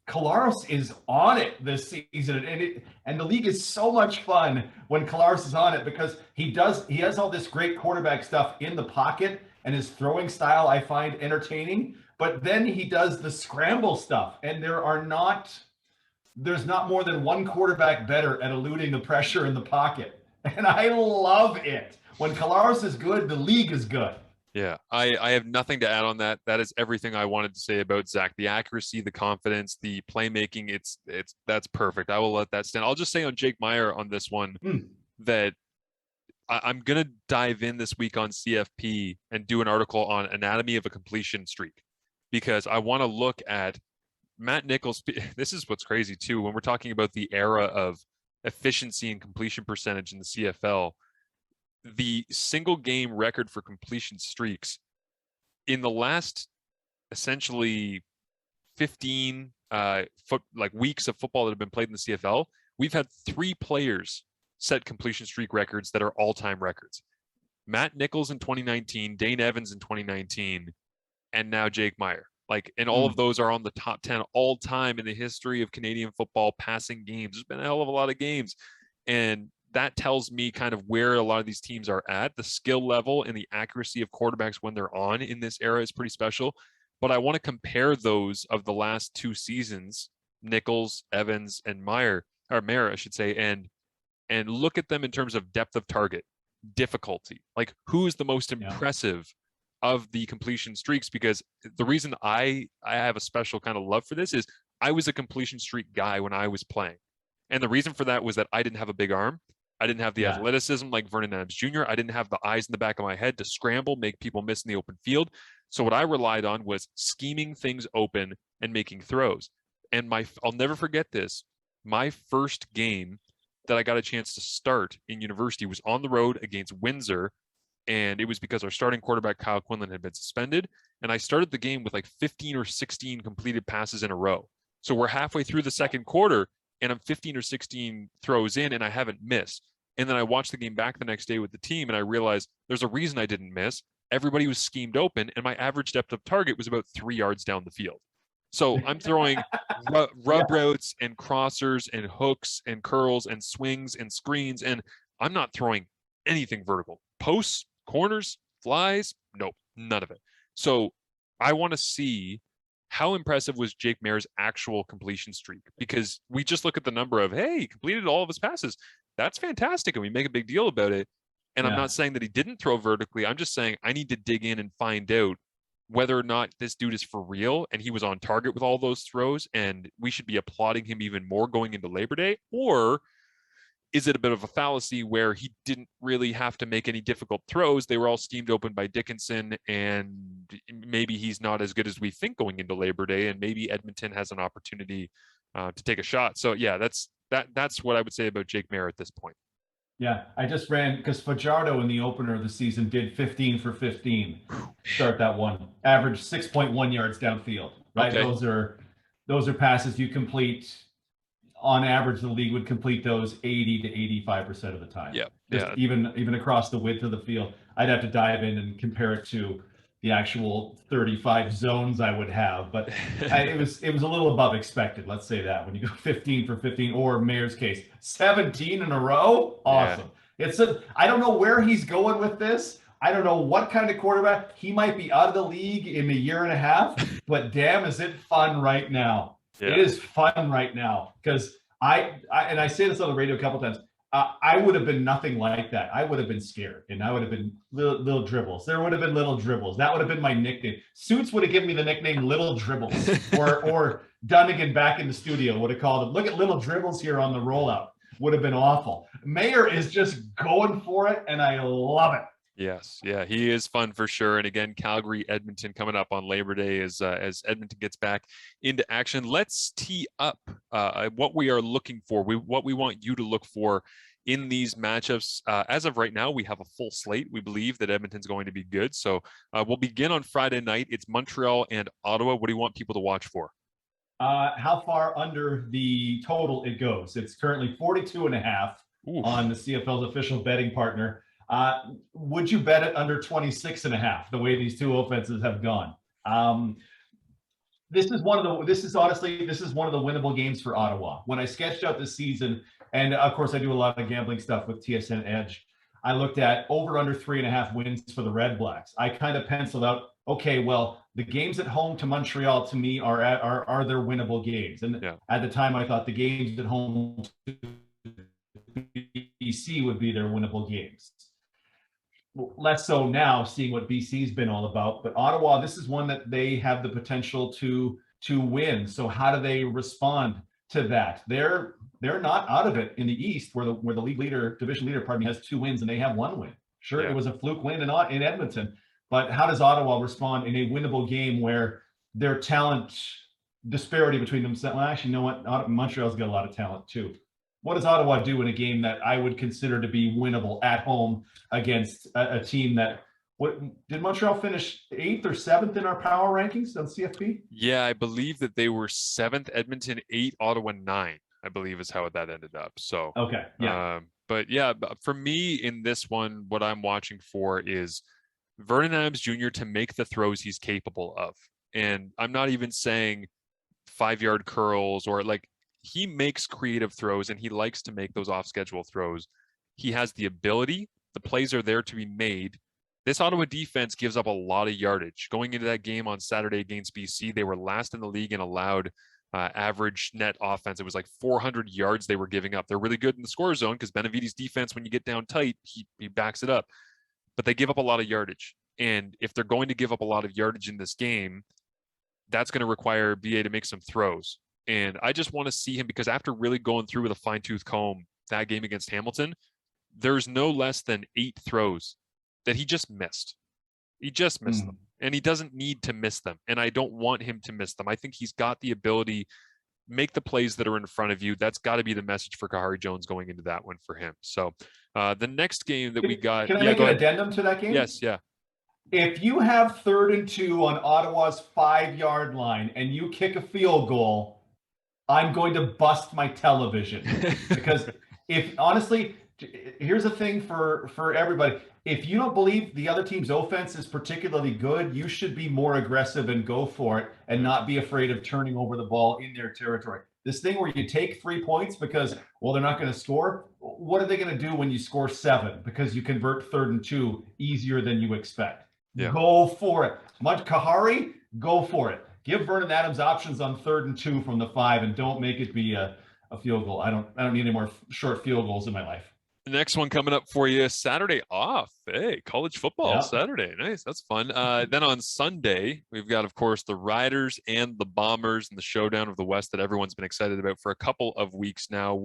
Collaros is on it this season, and the league is so much fun when Collaros is on it, because he has all this great quarterback stuff in the pocket, and his throwing style I find entertaining. But then he does the scramble stuff, and there's not more than one quarterback better at eluding the pressure in the pocket, and I love it. When Collaros is good, the league is good. Yeah, I have nothing to add on that. That is everything I wanted to say about Zach. The accuracy, the confidence, the playmaking, that's perfect. I will let that stand. I'll just say on Jake Meyer on this one that I'm gonna dive in this week on CFP and do an article on anatomy of a completion streak because I want to look at Matt Nichols. This is what's crazy too when we're talking about the era of efficiency and completion percentage in the CFL. The single game record for completion streaks in the last essentially 15 weeks of football that have been played in the CFL, we've had 3 players set completion streak records that are all-time records. Matt Nichols in 2019, Dane Evans in 2019, and now Jake Meyer. And all of those are on the top 10 all time in the history of Canadian football passing games. There's been a hell of a lot of games. And that tells me kind of where a lot of these teams are at. The skill level and the accuracy of quarterbacks when they're on in this era is pretty special. But I want to compare those of the last 2 seasons, Nichols, Evans, and Meyer, I should say, and look at them in terms of depth of target, difficulty. Who is the most impressive of the completion streaks? Because the reason I have a special kind of love for this is I was a completion streak guy when I was playing. And the reason for that was that I didn't have a big arm. I didn't have the athleticism like Vernon Adams Jr. I didn't have the eyes in the back of my head to scramble, make people miss in the open field. So what I relied on was scheming things open and making throws. And I'll never forget this. My first game that I got a chance to start in university was on the road against Windsor. And it was because our starting quarterback, Kyle Quinlan, had been suspended. And I started the game with 15 or 16 completed passes in a row. So we're halfway through the second quarter and I'm 15 or 16 throws in and I haven't missed. And then I watched the game back the next day with the team and I realized there's a reason I didn't miss. Everybody was schemed open and my average depth of target was about 3 yards down the field. So I'm throwing rub routes and crossers and hooks and curls and swings and screens, and I'm not throwing anything vertical. Posts, corners, flies, nope, none of it. So I want to see how impressive was Jake Mayer's actual completion streak, because we just look at the number of, hey, he completed all of his passes. That's fantastic, and we make a big deal about it. And I'm not saying that he didn't throw vertically. I'm just saying I need to dig in and find out whether or not this dude is for real and he was on target with all those throws and we should be applauding him even more going into Labor Day, or is it a bit of a fallacy where he didn't really have to make any difficult throws? They were all schemed open by Dickinson, and maybe he's not as good as we think going into Labor Day, and maybe Edmonton has an opportunity to take a shot. So yeah, that's what I would say about Jake Mayer at this point. Yeah, I just ran because Fajardo in the opener of the season did 15 for 15. Start that one, average 6.1 yards downfield. Right, okay. Those are passes you complete. On average, the league would complete those 80 to 85% of the time. Yeah, even across the width of the field. I'd have to dive in and compare it to the actual 35 zones I would have, but it was a little above expected. Let's say that when you go 15 for 15, or Mayer's case, 17 in a row. Awesome. Yeah. I don't know where he's going with this. I don't know what kind of quarterback. He might be out of the league in a year and a half, but damn, is it fun right now. Yeah. It is fun right now because I say this on the radio a couple times. I would have been nothing like that. I would have been scared, and I would have been little dribbles. There would have been little dribbles. That would have been my nickname. Suits would have given me the nickname Little Dribbles, or Dunnigan back in the studio would have called him. Look at Little Dribbles here on the rollout. Would have been awful. Mayer is just going for it, and I love it. Yes, yeah, he is fun for sure. And again, Calgary, Edmonton coming up on Labor Day as Edmonton gets back into action. Let's tee up what we are looking for. What we want you to look for in these matchups. As of right now, we have a full slate. We believe that Edmonton's going to be good. So we'll begin on Friday night. It's Montreal and Ottawa. What do you want people to watch for? How far under the total it goes? It's currently 42.5 on the CFL's official betting partner. Would you bet it under 26.5? The way these two offenses have gone. This is one of the winnable games for Ottawa. When I sketched out this season, and of course I do a lot of gambling stuff with TSN Edge, I looked at over under 3.5 wins for the Red Blacks. I kind of penciled out, okay, well, the games at home to Montreal to me are their winnable games. And at the time I thought the games at home to BC would be their winnable games. less so now, seeing what BC's been all about. But Ottawa, this is one that they have the potential to win. So how do they respond to that? They're not out of it in the East, where the league leader, division leader, pardon me, has 2 wins and they have 1 win. Sure, it was a fluke win in Edmonton, but how does Ottawa respond in a winnable game where their talent disparity between themselves? Well, actually, you know what? Montreal's got a lot of talent too. What does Ottawa do in a game that I would consider to be winnable at home against a team that, what did Montreal finish 8th or 7th in our power rankings on CFP? Yeah, I believe that they were 7th, Edmonton 8, Ottawa 9, I believe is how that ended up. So, okay. Yeah. But yeah, for me in this one, what I'm watching for is Vernon Adams Jr. to make the throws he's capable of. And I'm not even saying 5-yard curls, or like, he makes creative throws and he likes to make those off schedule throws. He has the ability, the plays are there to be made. This Ottawa defense gives up a lot of yardage. Going into that game on Saturday against BC, they were last in the league and allowed average net offense. It was like 400 yards they were giving up. They're really good in the score zone because Benavides' defense, when you get down tight, he backs it up. But they give up a lot of yardage. And if they're going to give up a lot of yardage in this game, that's going to require BA to make some throws. And I just want to see him, because after really going through with a fine-tooth comb that game against Hamilton, there's no less than 8 throws that he just missed. He just missed them. And he doesn't need to miss them. And I don't want him to miss them. I think he's got the ability, make the plays that are in front of you. That's got to be the message for Kahari Jones going into that one for him. So the next game that we got. Can I make an addendum to that game? Yes, yeah. If you have 3rd and 2 on Ottawa's 5-yard line and you kick a field goal, I'm going to bust my television. Because if honestly, here's the thing for everybody. If you don't believe the other team's offense is particularly good, you should be more aggressive and go for it and not be afraid of turning over the ball in their territory. This thing where you take 3 points because, well, they're not going to score. What are they going to do when you score 7? Because you convert 3rd and 2 easier than you expect. Yeah. Go for it. Kahari, go for it. Give Vernon Adams options on 3rd and 2 from the 5, and don't make it be a field goal. I don't need any more short field goals in my life. The next one coming up for you, Saturday off. Hey, college football Saturday. Nice. That's fun. Then on Sunday, we've got, of course, the Riders and the Bombers and the showdown of the West that everyone's been excited about for a couple of weeks now.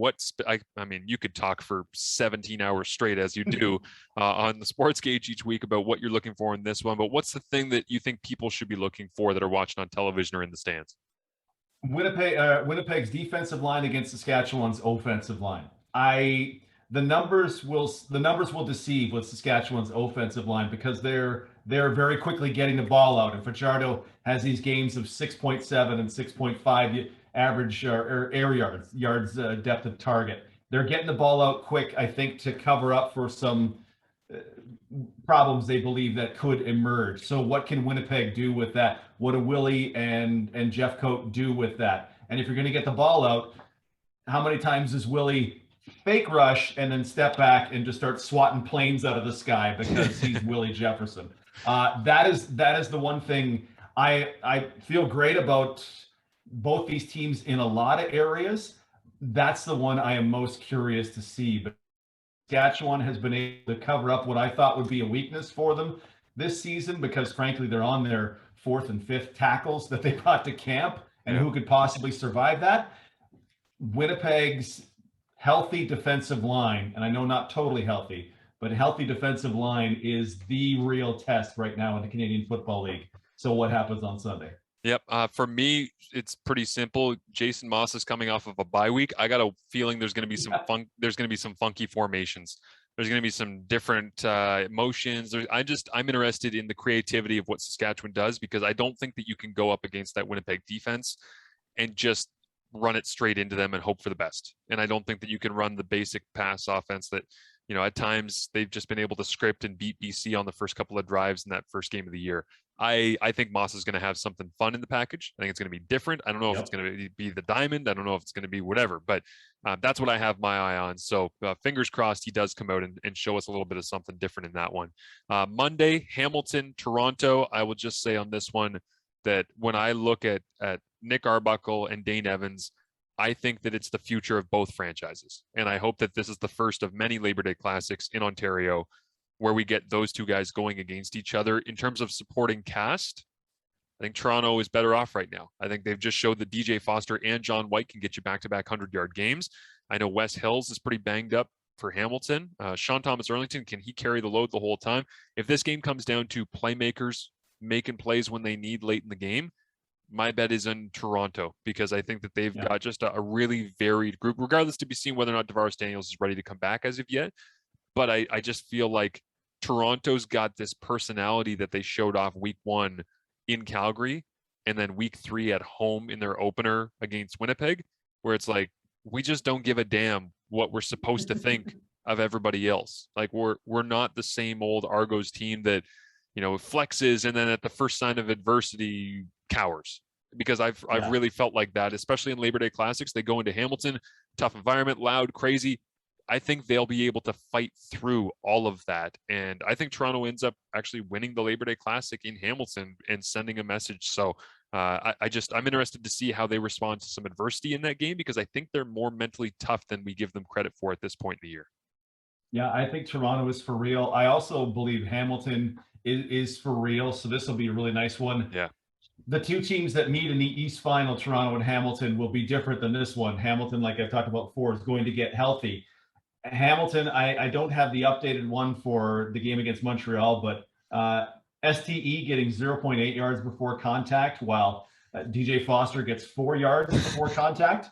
I mean, you could talk for 17 hours straight, as you do on the Sports Gauge each week, about what you're looking for in this one. But what's the thing that you think people should be looking for that are watching on television or in the stands? Winnipeg's defensive line against Saskatchewan's offensive line. The numbers will deceive with Saskatchewan's offensive line, because they're very quickly getting the ball out. And Fajardo has these games of 6.7 and 6.5 average or air yards depth of target. They're getting the ball out quick, I think, to cover up for some problems they believe that could emerge. So what can Winnipeg do with that? What do Willie and Jeff Coat do with that? And if you're going to get the ball out, how many times does Willie fake rush and then step back and just start swatting planes out of the sky because he's Willie Jefferson? That is the one thing I feel great about both these teams in a lot of areas. That's the one I am most curious to see. But Saskatchewan has been able to cover up what I thought would be a weakness for them this season, because frankly, they're on their 4th and 5th tackles that they brought to camp, and who could possibly survive that? Winnipeg's healthy defensive line, and I know not totally healthy, but healthy defensive line is the real test right now in the Canadian Football League. So what happens on Sunday? Yep. For me, it's pretty simple. Jason Moss is coming off of a bye week. I got a feeling there's going to be some funky formations. There's going to be some different motions. I'm interested in the creativity of what Saskatchewan does, because I don't think that you can go up against that Winnipeg defense and just run it straight into them and hope for the best. And I don't think that you can run the basic pass offense that, at times they've just been able to script and beat BC on the first couple of drives in that first game of the year. I think Moss is going to have something fun in the package. I think it's going to be different. I don't know if it's going to be the diamond. I don't know if it's going to be whatever, but that's what I have my eye on. So fingers crossed he does come out and show us a little bit of something different in that one. Monday, Hamilton, Toronto. I will just say on this one that when I look at Nick Arbuckle and Dane Evans, I think that it's the future of both franchises. And I hope that this is the first of many Labor Day Classics in Ontario where we get those two guys going against each other. In terms of supporting cast, I think Toronto is better off right now. I think they've just showed that DJ Foster and John White can get you back-to-back 100-yard games. I know Wes Hills is pretty banged up for Hamilton. Sean Thomas Erlington, can he carry the load the whole time? If this game comes down to playmakers making plays when they need late in the game, my bet is in Toronto, because I think that they've got just a really varied group, regardless to be seen whether or not DeVaris Daniels is ready to come back as of yet. But I just feel like Toronto's got this personality that they showed off week 1 in Calgary and then week 3 at home in their opener against Winnipeg, where it's like, we just don't give a damn what we're supposed to think of everybody else. Like we're not the same old Argos team that, flexes and then at the first sign of adversity cowers, because I've really felt like that, especially in Labor Day Classics. They go into Hamilton, tough environment, loud, crazy. I think they'll be able to fight through all of that. And I think Toronto ends up actually winning the Labor Day Classic in Hamilton and sending a message. So I'm interested to see how they respond to some adversity in that game, because I think they're more mentally tough than we give them credit for at this point in the year. Yeah, I think Toronto is for real. I also believe Hamilton is for real. So this will be a really nice one. Yeah. The two teams that meet in the East Final, Toronto and Hamilton, will be different than this one. Hamilton, like I've talked about before, is going to get healthy. Hamilton, I don't have the updated one for the game against Montreal, but STE getting 0.8 yards before contact, while DJ Foster gets 4 yards before contact.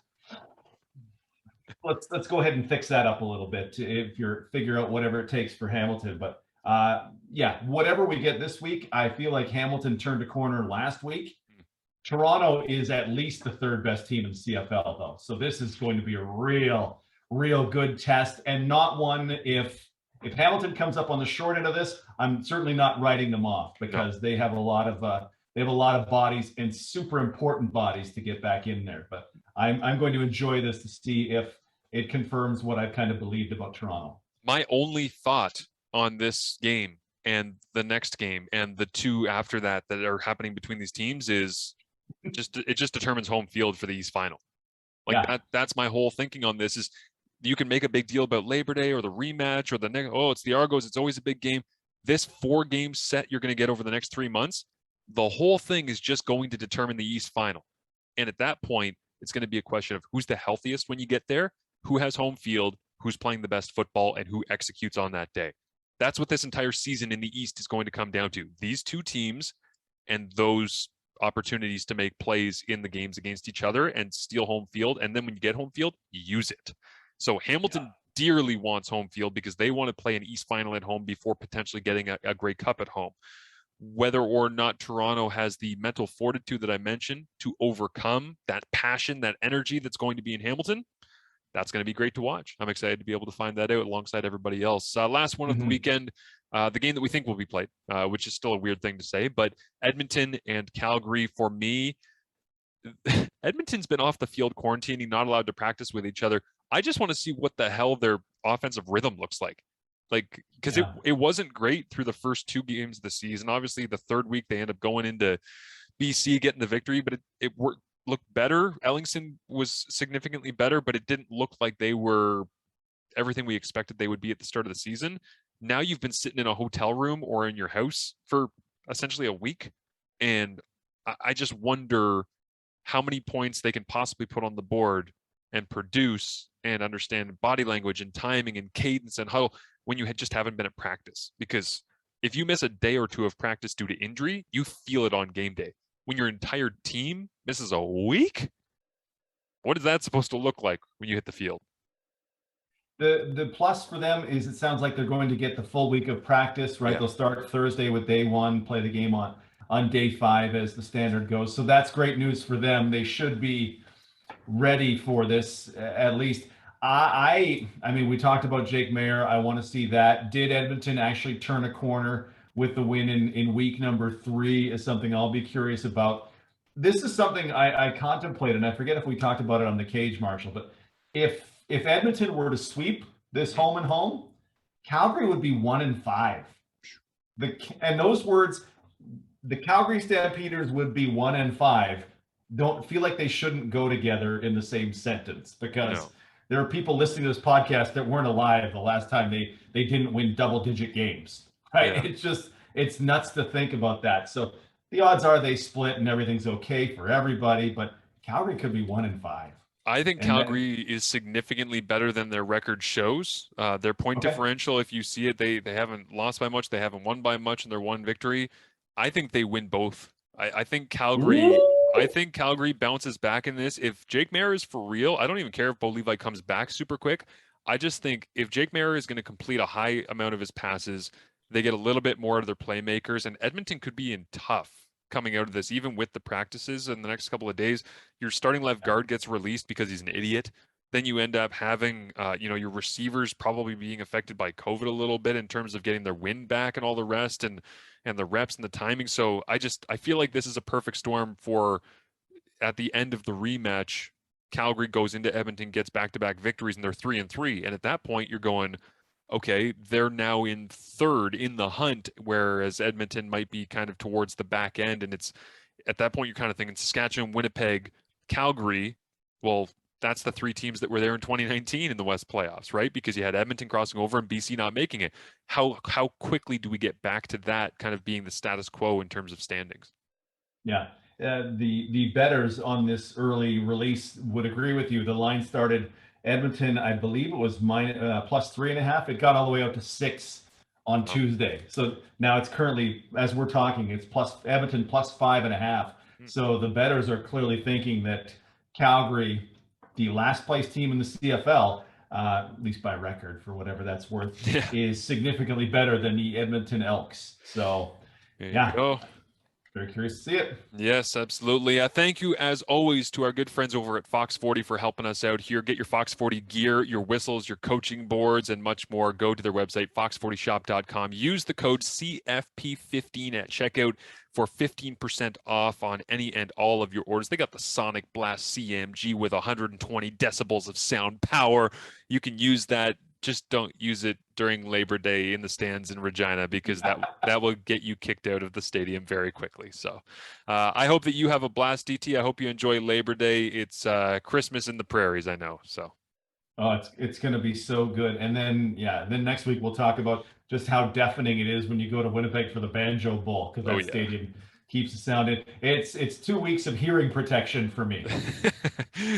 Let's go ahead and fix that up a little bit if you're figure out whatever it takes for Hamilton. But whatever we get this week, I feel like Hamilton turned a corner last week. Toronto is at least the 3rd best team in the CFL, though. So this is going to be a real good test, and not one if Hamilton comes up on the short end of this, I'm certainly not writing them off, because they have a lot of bodies, and super important bodies, to get back in there. But I'm going to enjoy this to see if it confirms what I've kind of believed about Toronto. My only thought on this game and the next game and the two after that are happening between these teams is it just determines home field for the East Final. That's my whole thinking on this. Is you can make a big deal about Labor Day or the rematch or it's the Argos, it's always a big game. This 4-game set you're going to get over the next 3 months, the whole thing is just going to determine the East Final. And at that point, it's going to be a question of who's the healthiest when you get there, who has home field, who's playing the best football, and who executes on that day. That's what this entire season in the East is going to come down to. These two teams and those opportunities to make plays in the games against each other and steal home field. And then when you get home field, you use it. So Hamilton dearly wants home field because they want to play an East Final at home before potentially getting a Grey Cup at home. Whether or not Toronto has the mental fortitude that I mentioned to overcome that passion, that energy that's going to be in Hamilton, that's going to be great to watch. I'm excited to be able to find that out alongside everybody else. Last one of the weekend, the game that we think will be played, which is still a weird thing to say, but Edmonton and Calgary, for me, Edmonton's been off the field quarantining, not allowed to practice with each other. I just want to see what the hell their offensive rhythm looks like. Because it wasn't great through the first 2 games of the season. Obviously, the 3rd week, they end up going into BC, getting the victory, but it looked better. Ellingson was significantly better, but it didn't look like they were everything we expected they would be at the start of the season. Now you've been sitting in a hotel room or in your house for essentially a week, and I just wonder how many points they can possibly put on the board and produce and understand body language and timing and cadence and huddle when you just haven't been at practice. Because if you miss a day or 2 of practice due to injury, you feel it on game day. When your entire team misses a week, what is that supposed to look like when you hit the field? The plus for them is it sounds like they're going to get the full week of practice, right? Yeah. They'll start Thursday with day 1, play the game on day 5 as the standard goes. So that's great news for them. They should be ready for this at least. I mean, we talked about Jake Mayer. I want to see that. Did Edmonton actually turn a corner with the win in week number 3 is something I'll be curious about. This is something I contemplate, and I forget if we talked about it on the cage, Marshall, but if Edmonton were to sweep this home and home, Calgary would be 1-5. And those words, the Calgary Stampeders would be 1-5. Don't feel like they shouldn't go together in the same sentence, because there are people listening to this podcast that weren't alive the last time they didn't win double-digit games, right? Yeah. It's nuts to think about that. So the odds are they split and everything's okay for everybody, but Calgary could be 1-5. I think And then, Calgary is significantly better than their record shows. Their point okay. differential, if you see it, they haven't lost by much, they haven't won by much in their one victory. I think they win both. I think Calgary. Ooh. I think Calgary bounces back in this. If Jake Maier is for real, I don't even care if Bo Levi comes back super quick. I just think if Jake Maier is going to complete a high amount of his passes, they get a little bit more out of their playmakers, and Edmonton could be in tough coming out of this, even with the practices in the next couple of days. Your starting left guard gets released because he's an idiot. Then you end up having, your receivers probably being affected by COVID a little bit in terms of getting their wind back and all the rest and the reps and the timing. So I feel like this is a perfect storm for at the end of the rematch. Calgary goes into Edmonton, gets back-to-back victories, and they're 3-3. And at that point, you're going, okay, they're now in third in the hunt, whereas Edmonton might be kind of towards the back end. And it's at that point, you're kind of thinking Saskatchewan, Winnipeg, Calgary. Well, that's the three teams that were there in 2019 in the West playoffs, right? Because you had Edmonton crossing over and BC not making it. How quickly do we get back to that kind of being the status quo in terms of standings? Yeah. The bettors on this early release would agree with you. The line started Edmonton, I believe it was plus 3.5. It got all the way up to 6 on Tuesday. So now it's currently, as we're talking, it's Edmonton plus 5.5. So the bettors are clearly thinking that Calgary, the last place team in the CFL, at least by record, for whatever that's worth, is significantly better than the Edmonton Elks. So, yeah. Very curious to see it. Yes, absolutely. Thank you, as always, to our good friends over at Fox 40 for helping us out here. Get your Fox 40 gear, your whistles, your coaching boards, and much more. Go to their website, fox40shop.com. Use the code CFP15 at checkout for 15% off on any and all of your orders. They got the Sonic Blast CMG with 120 decibels of sound power. You can use that. Just don't use it during Labor Day in the stands in Regina, because that will get you kicked out of the stadium very quickly. So I hope that you have a blast, DT. I hope you enjoy Labor Day. It's Christmas in the prairies, I know. So it's going to be so good. And then next week we'll talk about just how deafening it is when you go to Winnipeg for the Banjo Bowl, because that stadium keeps the sound in. It's 2 weeks of hearing protection for me.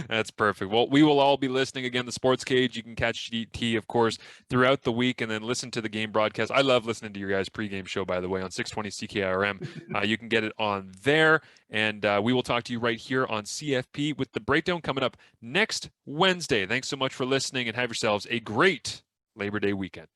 That's perfect. Well, we will all be listening again. The Sports Cage, you can catch GT, of course, throughout the week, and then listen to the game broadcast. I love listening to your guys' pregame show, by the way, on 620 CKRM. You can get it on there, and we will talk to you right here on CFP with the breakdown coming up next Wednesday. Thanks so much for listening, and have yourselves a great Labor Day weekend.